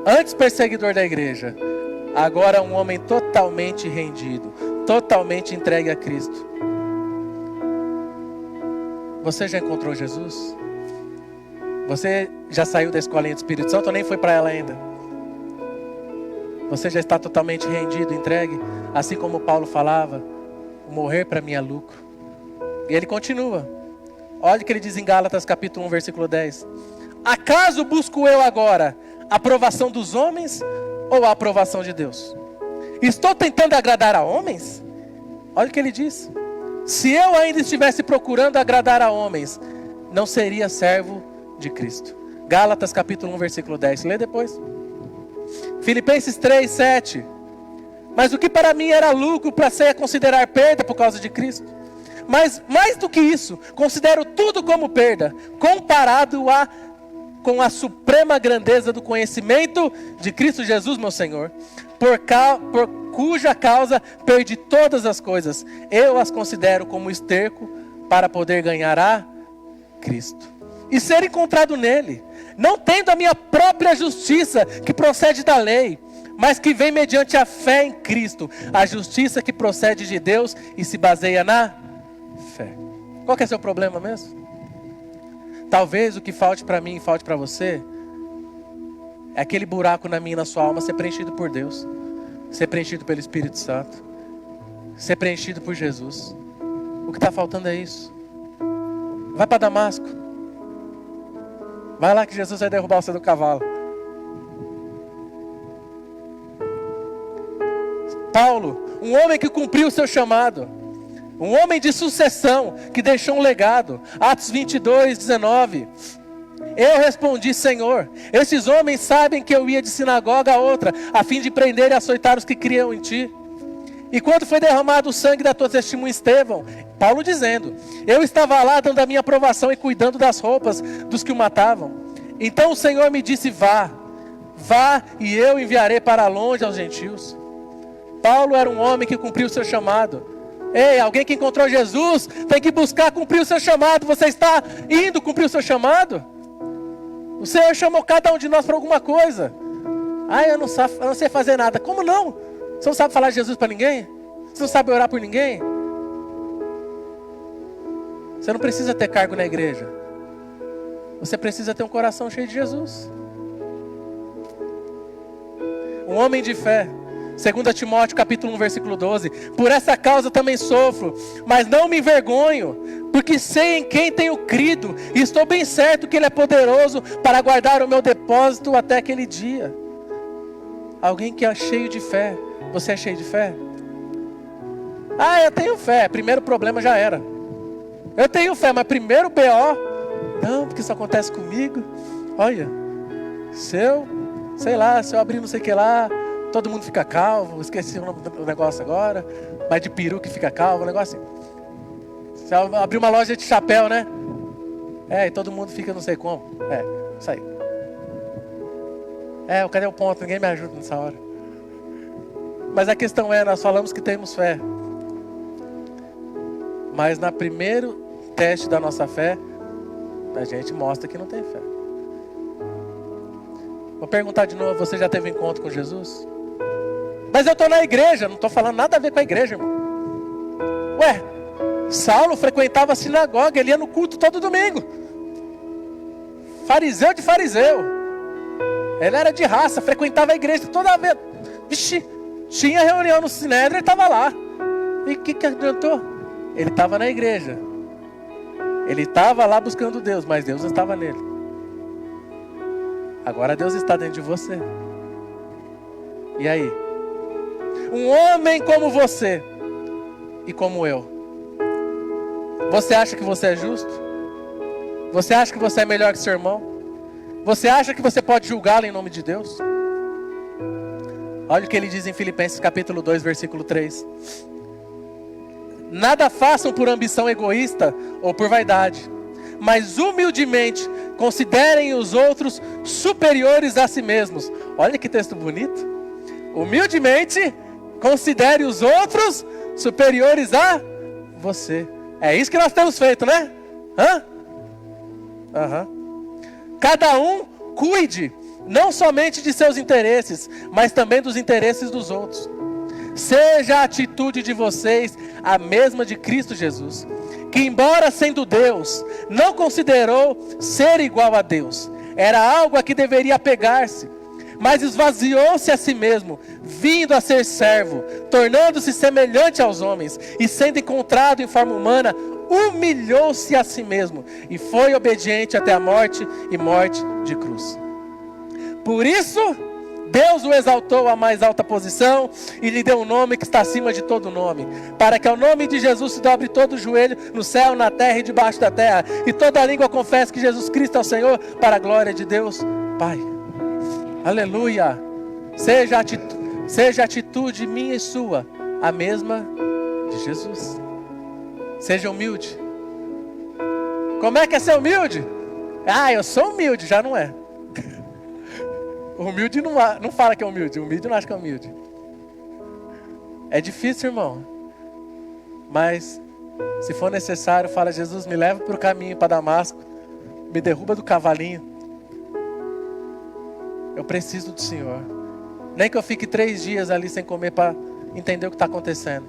Antes perseguidor da igreja, agora um homem totalmente rendido, totalmente entregue a Cristo. Você já encontrou Jesus? Você já saiu da escolinha do Espírito Santo ou nem foi para ela ainda? Você já está totalmente rendido, entregue? Assim como Paulo falava, morrer para mim é lucro. E ele continua. Olha o que ele diz em Gálatas capítulo 1, versículo 10. Acaso busco eu agora a aprovação dos homens ou a aprovação de Deus? Estou tentando agradar a homens? Olha o que ele diz. Se eu ainda estivesse procurando agradar a homens, não seria servo de Cristo. Gálatas capítulo 1, versículo 10. Lê depois. Filipenses 3, 7. Mas o que para mim era lucro, passei a considerar perda por causa de Cristo. Mas mais do que isso, considero tudo como perda, comparado com a suprema grandeza do conhecimento de Cristo Jesus, meu Senhor, por cuja causa perdi todas as coisas. Eu as considero como esterco para poder ganhar a Cristo e ser encontrado nele, não tendo a minha própria justiça que procede da lei, mas que vem mediante a fé em Cristo, a justiça que procede de Deus e se baseia na fé. Qual que é o seu problema mesmo? Talvez o que falte para mim e falte para você é aquele buraco na minha e na sua alma ser preenchido por Deus, ser preenchido pelo Espírito Santo, ser preenchido por Jesus. O que está faltando é isso. Vai para Damasco. Vai lá que Jesus vai derrubar você do cavalo. Paulo, um homem que cumpriu o seu chamado, um homem de sucessão, que deixou um legado. Atos 22, 19. Eu respondi, Senhor, esses homens sabem que eu ia de sinagoga a outra, a fim de prender e açoitar os que criam em ti. E quando foi derramado o sangue da tua testemunha Estevão, Paulo dizendo, eu estava lá dando a minha aprovação e cuidando das roupas dos que o matavam. Então o Senhor me disse, vá e eu enviarei para longe aos gentios. Paulo era um homem que cumpriu o seu chamado. Ei, alguém que encontrou Jesus tem que buscar cumprir o seu chamado. Você está indo cumprir o seu chamado? O Senhor chamou cada um de nós para alguma coisa. Eu não sei fazer nada. Como não? Você não sabe falar de Jesus para ninguém? Você não sabe orar por ninguém? Você não precisa ter cargo na igreja. Você precisa ter um coração cheio de Jesus. Um homem de fé. 2 Timóteo capítulo 1, versículo 12. Por essa causa também sofro, mas não me envergonho, porque sei em quem tenho crido, e estou bem certo que Ele é poderoso para guardar o meu depósito até aquele dia. Alguém que é cheio de fé. Você é cheio de fé? Eu tenho fé. Primeiro problema já era. Eu tenho fé, mas primeiro BO, não, porque isso acontece comigo. Olha, se eu abrir não sei o que lá, todo mundo fica calvo. Esqueci o nome do negócio agora, mas de peru que fica calvo, um negócio assim. Se eu abrir uma loja de chapéu, né? E todo mundo fica não sei como. Isso aí. Cadê o ponto? Ninguém me ajuda nessa hora. Mas a questão é, nós falamos que temos fé, mas no primeiro teste da nossa fé, a gente mostra que não tem fé. Vou perguntar de novo, você já teve encontro com Jesus? Mas eu estou na igreja, não estou falando nada a ver com a igreja, irmão. Saulo frequentava a sinagoga, ele ia no culto todo domingo. Fariseu de fariseu. Ele era de raça, frequentava a igreja toda vez. Vixe, tinha reunião no Sinédrio, ele estava lá. E o que adiantou? Ele estava na igreja. Ele estava lá buscando Deus, mas Deus não estava nele. Agora Deus está dentro de você. E aí? Um homem como você e como eu. Você acha que você é justo? Você acha que você é melhor que seu irmão? Você acha que você pode julgá-lo em nome de Deus? Olha o que ele diz em Filipenses capítulo 2, versículo 3. Nada façam por ambição egoísta ou por vaidade, mas humildemente considerem os outros superiores a si mesmos. Olha que texto bonito. Humildemente considere os outros superiores a você. É isso que nós temos feito, né? Cada um cuide não somente de seus interesses, mas também dos interesses dos outros. Seja a atitude de vocês a mesma de Cristo Jesus, que embora sendo Deus, não considerou ser igual a Deus. Era algo a que deveria apegar-se, mas esvaziou-se a si mesmo, vindo a ser servo, tornando-se semelhante aos homens, e sendo encontrado em forma humana, humilhou-se a si mesmo, e foi obediente até a morte, e morte de cruz. Por isso, Deus o exaltou à mais alta posição, e lhe deu um nome que está acima de todo nome, para que ao nome de Jesus se dobre todo o joelho, no céu, na terra e debaixo da terra, e toda língua confesse que Jesus Cristo é o Senhor, para a glória de Deus Pai. Aleluia! Seja a atitude minha e sua a mesma de Jesus. Seja humilde. Como é que é ser humilde? Eu sou humilde, já não é. O humilde não fala que é humilde, o humilde não acha que é humilde. É difícil, irmão. Mas, se for necessário, fala: Jesus, me leva para o caminho para Damasco, me derruba do cavalinho. Eu preciso do Senhor. Nem que eu fique 3 dias ali sem comer para entender o que está acontecendo,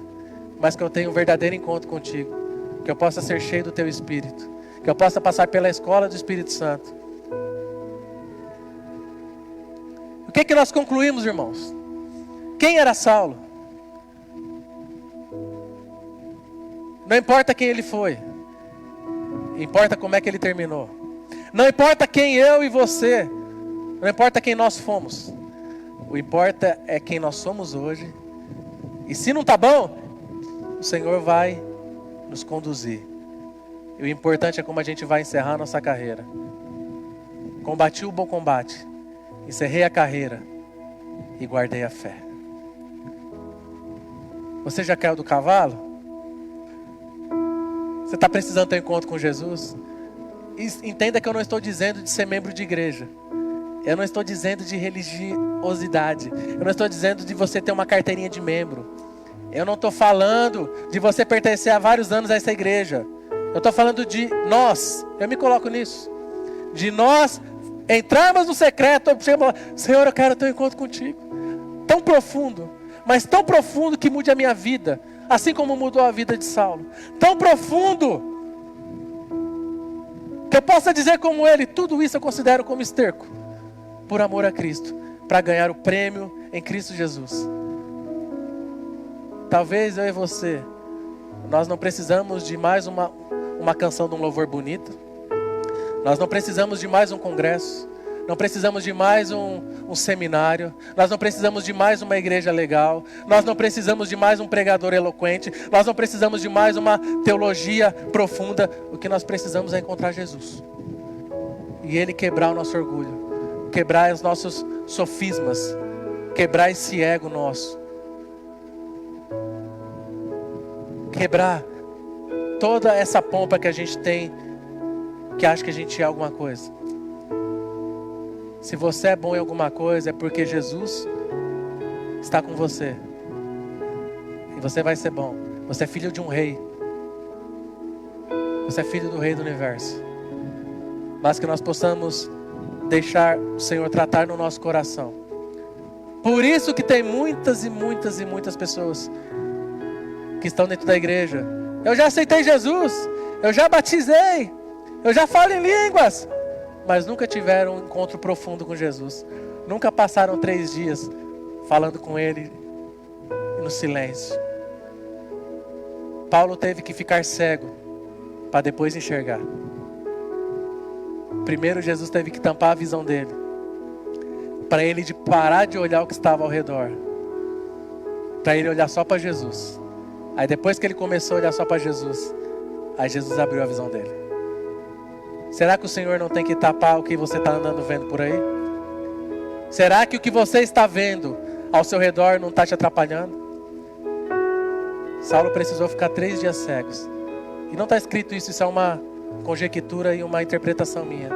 mas que eu tenha um verdadeiro encontro contigo, que eu possa ser cheio do teu Espírito, que eu possa passar pela escola do Espírito Santo. O que nós concluímos, irmãos? Quem era Saulo? Não importa quem ele foi, importa como é que ele terminou. Não importa quem eu e você, não importa quem nós fomos, o importa é quem nós somos hoje. E se não está bom, o Senhor vai nos conduzir. E o importante é como a gente vai encerrar a nossa carreira. Combati o bom combate, encerrei a carreira e guardei a fé. Você já caiu do cavalo? Você está precisando ter um encontro com Jesus? Entenda que eu não estou dizendo de ser membro de igreja. Eu não estou dizendo de religiosidade. Eu não estou dizendo de você ter uma carteirinha de membro. Eu não estou falando de você pertencer há vários anos a essa igreja. Eu estou falando de nós. Eu me coloco nisso. De nós entrarmos no secreto. Senhor, eu quero ter um encontro contigo. Tão profundo. Mas tão profundo que mude a minha vida. Assim como mudou a vida de Saulo. Tão profundo que eu possa dizer como ele: tudo isso eu considero como esterco, por amor a Cristo, para ganhar o prêmio em Cristo Jesus. Talvez eu e você, nós não precisamos de mais uma canção de um louvor bonito. Nós não precisamos de mais um congresso. Não precisamos de mais um seminário. Nós não precisamos de mais uma igreja legal. Nós não precisamos de mais um pregador eloquente. Nós não precisamos de mais uma teologia profunda. O que nós precisamos é encontrar Jesus. E Ele quebrar o nosso orgulho. Quebrar os nossos sofismas. Quebrar esse ego nosso. Quebrar toda essa pompa que a gente tem, que acha que a gente é alguma coisa. Se você é bom em alguma coisa, é porque Jesus está com você. E você vai ser bom. Você é filho de um rei. Você é filho do Rei do Universo. Mas que nós possamos deixar o Senhor tratar no nosso coração. Por isso que tem muitas e muitas e muitas pessoas que estão dentro da igreja. Eu já aceitei Jesus. Eu já batizei. Eu já falo em línguas. Mas nunca tiveram um encontro profundo com Jesus. Nunca passaram 3 dias falando com Ele no silêncio. Paulo teve que ficar cego para depois enxergar. Primeiro Jesus teve que tampar a visão dele, para ele parar de olhar o que estava ao redor, para ele olhar só para Jesus. Aí depois que ele começou a olhar só para Jesus, aí Jesus abriu a visão dele. Será que o Senhor não tem que tapar o que você está andando vendo por aí? Será que o que você está vendo ao seu redor não está te atrapalhando? Saulo precisou ficar 3 dias cegos. E não está escrito isso, isso é uma conjectura e uma interpretação minha.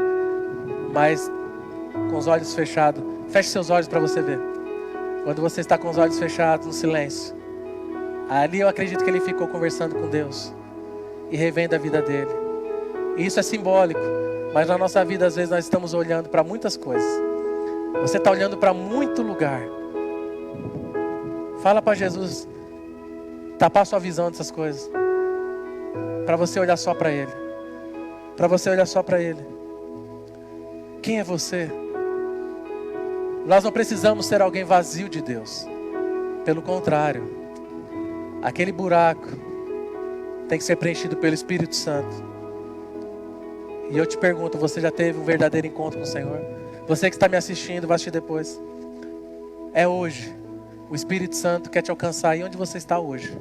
Mas com os olhos fechados, feche seus olhos para você ver. Quando você está com os olhos fechados, no silêncio, ali eu acredito que ele ficou conversando com Deus. e revenda a vida dele. E isso é simbólico, mas na nossa vida às vezes nós estamos olhando para muitas coisas. Você está olhando para muito lugar. Fala para Jesus tapar sua visão dessas coisas, para você olhar só para Ele. Para você olhar só para Ele. Quem é você? Nós não precisamos ser alguém vazio de Deus. Pelo contrário, aquele buraco tem que ser preenchido pelo Espírito Santo. E eu te pergunto, você já teve um verdadeiro encontro com o Senhor? Você que está me assistindo, vai assistir depois. É hoje. O Espírito Santo quer te alcançar aí onde você está hoje.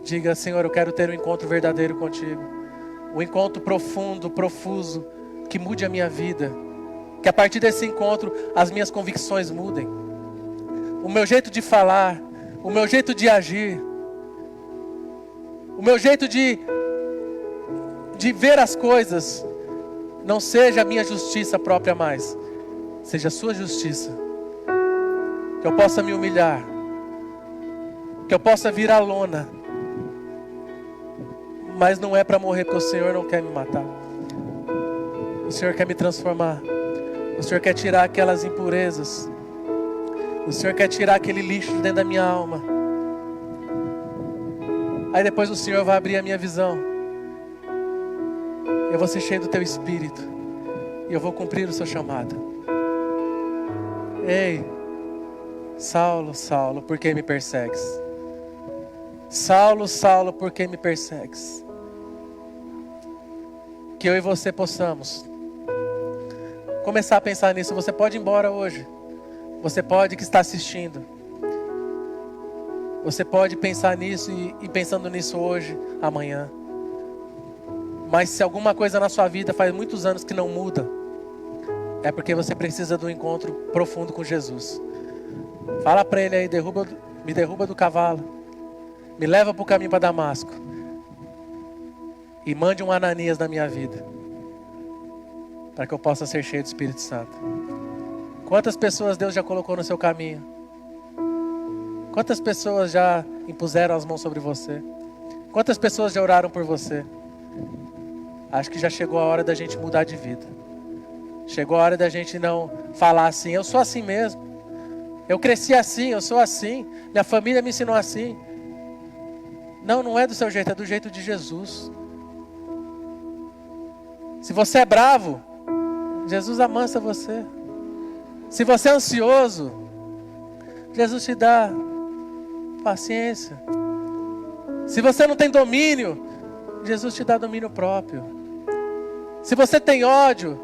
Diga: Senhor, eu quero ter um encontro verdadeiro contigo. Um encontro profundo, profuso, que mude a minha vida. Que a partir desse encontro as minhas convicções mudem. O meu jeito de falar, o meu jeito de agir, o meu jeito de ver as coisas, não seja a minha justiça própria mais, seja a sua justiça. Que eu possa me humilhar, que eu possa virar lona, mas não é para morrer, porque o Senhor não quer me matar. O Senhor quer me transformar. O Senhor quer tirar aquelas impurezas. O Senhor quer tirar aquele lixo de dentro da minha alma. Aí depois o Senhor vai abrir a minha visão. Eu vou ser cheio do Teu Espírito. E eu vou cumprir o Seu chamado. Ei, Saulo, Saulo, por que me persegues? Saulo, Saulo, por que me persegues? Que eu e você possamos começar a pensar nisso. Você pode ir embora hoje. Você pode que está assistindo. Você pode pensar nisso e pensando nisso hoje, amanhã. Mas se alguma coisa na sua vida faz muitos anos que não muda, é porque você precisa de um encontro profundo com Jesus. Fala para Ele aí: me derruba do cavalo. Me leva para o caminho para Damasco. E mande um Ananias na minha vida, para que eu possa ser cheio do Espírito Santo. Quantas pessoas Deus já colocou no seu caminho? Quantas pessoas já impuseram as mãos sobre você? Quantas pessoas já oraram por você? Acho que já chegou a hora da gente mudar de vida. Chegou a hora da gente não falar assim: eu sou assim mesmo. Eu cresci assim, eu sou assim. Minha família me ensinou assim. Não, não é do seu jeito, é do jeito de Jesus. Se você é bravo, Jesus amansa você. Se você é ansioso, Jesus te dá paciência. Se você não tem domínio, Jesus te dá domínio próprio. Se você tem ódio,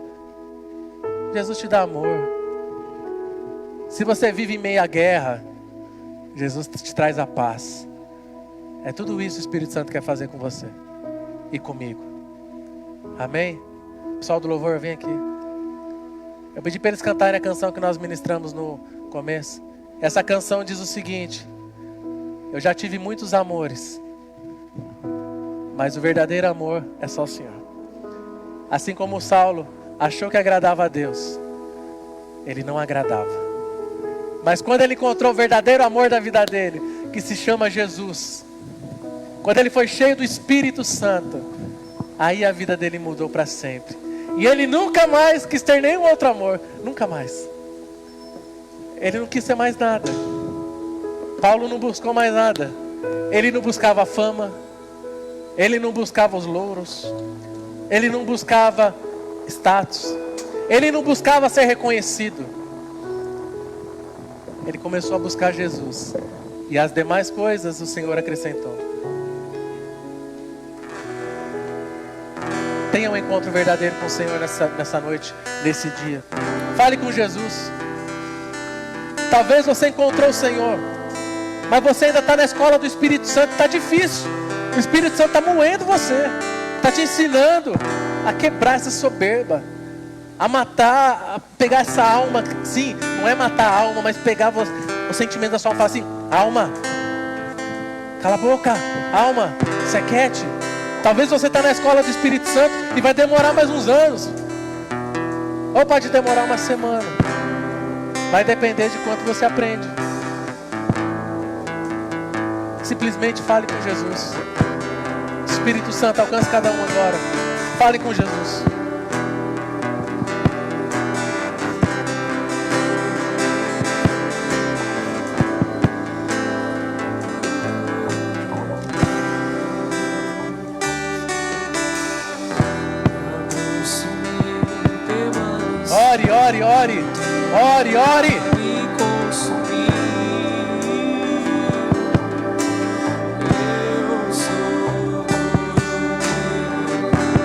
Jesus te dá amor. Se você vive em meio à guerra, Jesus te traz a paz. É tudo isso que o Espírito Santo quer fazer com você e comigo. Amém? Pessoal do louvor, vem aqui. Eu pedi para eles cantarem a canção que nós ministramos no começo. Essa canção diz o seguinte: eu já tive muitos amores, mas o verdadeiro amor é só o Senhor. Assim como o Saulo achou que agradava a Deus, ele não agradava. Mas quando ele encontrou o verdadeiro amor da vida dele, que se chama Jesus, quando ele foi cheio do Espírito Santo, aí a vida dele mudou para sempre. E ele nunca mais quis ter nenhum outro amor. Nunca mais. Ele não quis ser mais nada. Paulo não buscou mais nada. Ele não buscava a fama. Ele não buscava os louros. Ele não buscava status. Ele não buscava ser reconhecido. Ele começou a buscar Jesus. E as demais coisas o Senhor acrescentou. Tenha um encontro verdadeiro com o Senhor nessa noite, nesse dia. Fale com Jesus. Talvez você encontrou o Senhor, mas você ainda está na escola do Espírito Santo. Está difícil. O Espírito Santo está moendo você. Está te ensinando a quebrar essa soberba, a matar, a pegar essa alma. Sim, não é matar a alma, mas pegar o sentimento da sua alma e falar assim: alma, cala a boca. Alma, se aquiete. Talvez você está na escola do Espírito Santo e vai demorar mais uns anos. Ou pode demorar uma semana. Vai depender de quanto você aprende. Simplesmente fale com Jesus. Espírito Santo, alcance cada um agora. Fale com Jesus. Ore, ore, ore. Ore, ore.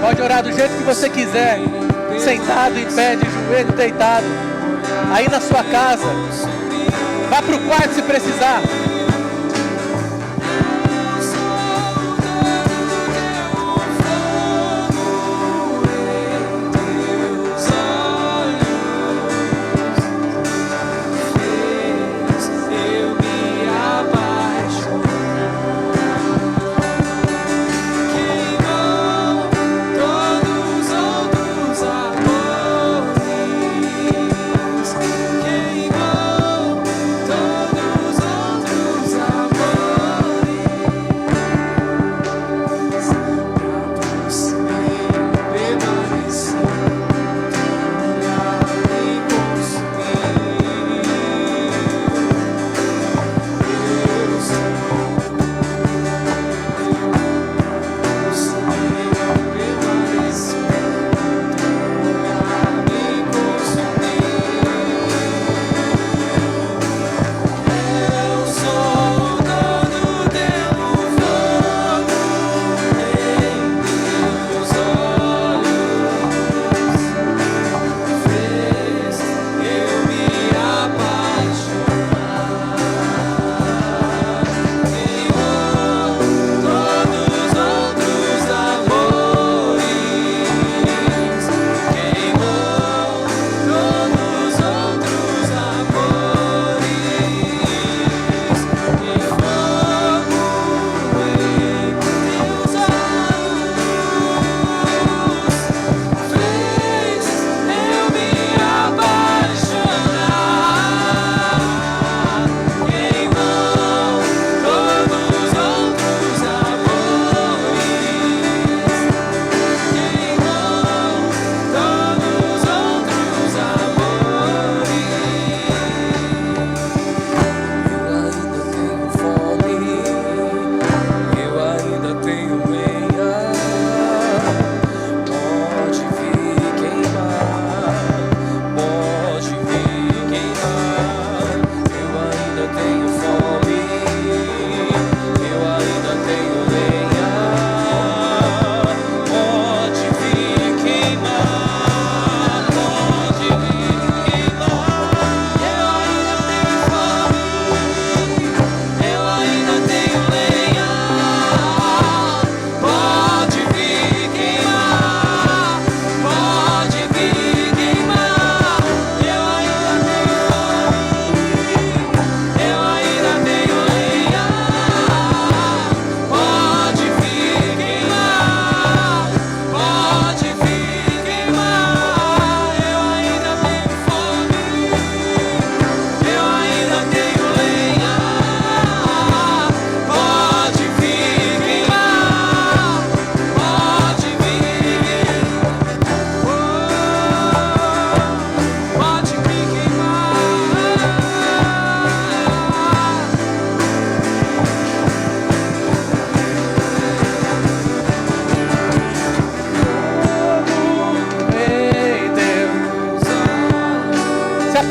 Pode orar do jeito que você quiser. Sentado, em pé, de joelho, deitado. Aí na sua casa. Vá para o quarto se precisar.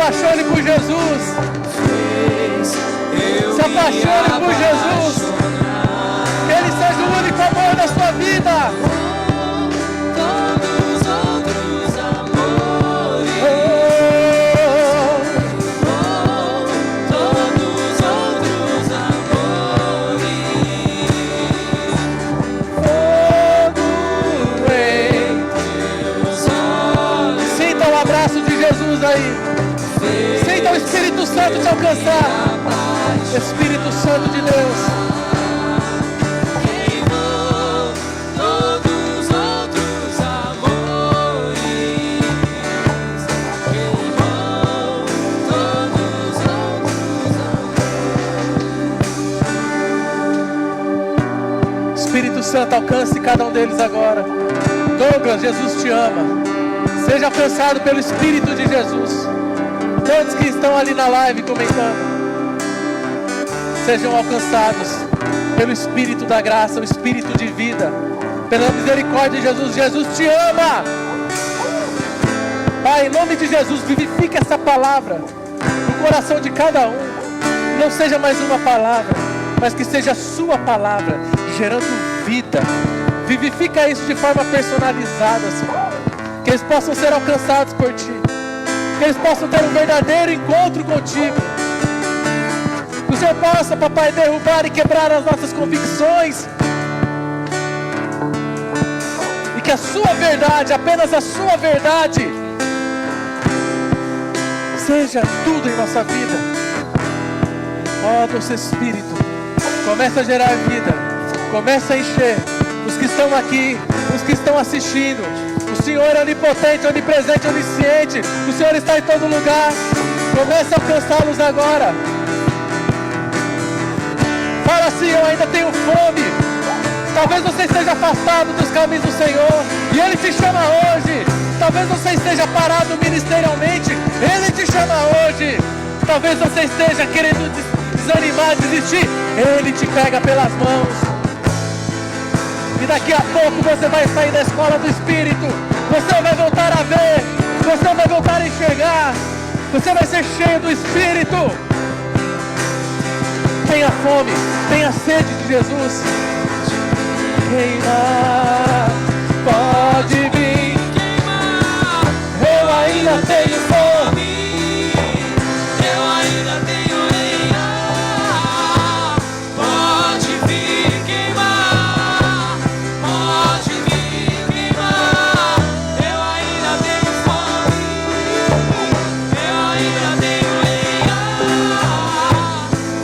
apaixone por Jesus. Se apaixone por Jesus. Que Ele seja o único amor da sua vida. Aí. Sinta o Espírito Santo te alcançar. Espírito Santo de Deus. Espírito Santo alcance cada um deles agora. Douglas, Jesus te ama. Seja alcançado pelo Espírito de Jesus. Todos que estão ali na live comentando, sejam alcançados pelo Espírito da graça, o Espírito de vida, pela misericórdia de Jesus. Jesus te ama. Pai, em nome de Jesus, vivifica essa palavra no coração de cada um. Não seja mais uma palavra, mas que seja a sua palavra, gerando vida. Vivifica isso de forma personalizada, Senhor. Que eles possam ser alcançados por Ti. Que eles possam ter um verdadeiro encontro contigo. Que o Senhor possa, papai, derrubar e quebrar as nossas convicções. E que a sua verdade, apenas a sua verdade, seja tudo em nossa vida. Ó, doce Espírito, começa a gerar vida. Começa a encher os que estão aqui, os que estão assistindo. O Senhor é onipotente, onipresente, onisciente. O Senhor está em todo lugar. Comece a alcançá-los agora. Fala assim: eu ainda tenho fome. Talvez você esteja afastado dos caminhos do Senhor e Ele te chama hoje. Talvez você esteja parado ministerialmente, Ele te chama hoje. Talvez você esteja querendo desanimar, desistir, Ele te pega pelas mãos. E daqui a pouco você vai sair da escola do Espírito. Você vai voltar a ver. Você vai voltar a enxergar. Você vai ser cheio do Espírito. Tenha fome, tenha sede de Jesus. Queimar, pode vir queimar. Eu ainda tenho fome. Eu ainda tenho lenha. Pode vir queimar. Pode vir queimar. Eu ainda tenho fome. Eu ainda tenho lenha.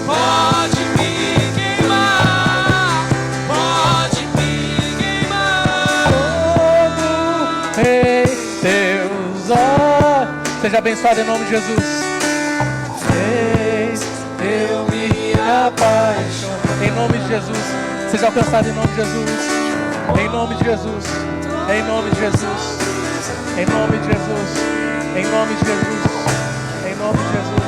Pode vir queimar. Pode vir queimar. Todo em teus olhos. Seja abençoado em nome de Jesus. Fez eu me apaixonar. Em nome de Jesus. Seja alcançado em nome de Jesus. Em nome de Jesus. Em nome de Jesus. Em nome de Jesus. Em nome de Jesus. Em nome de Jesus.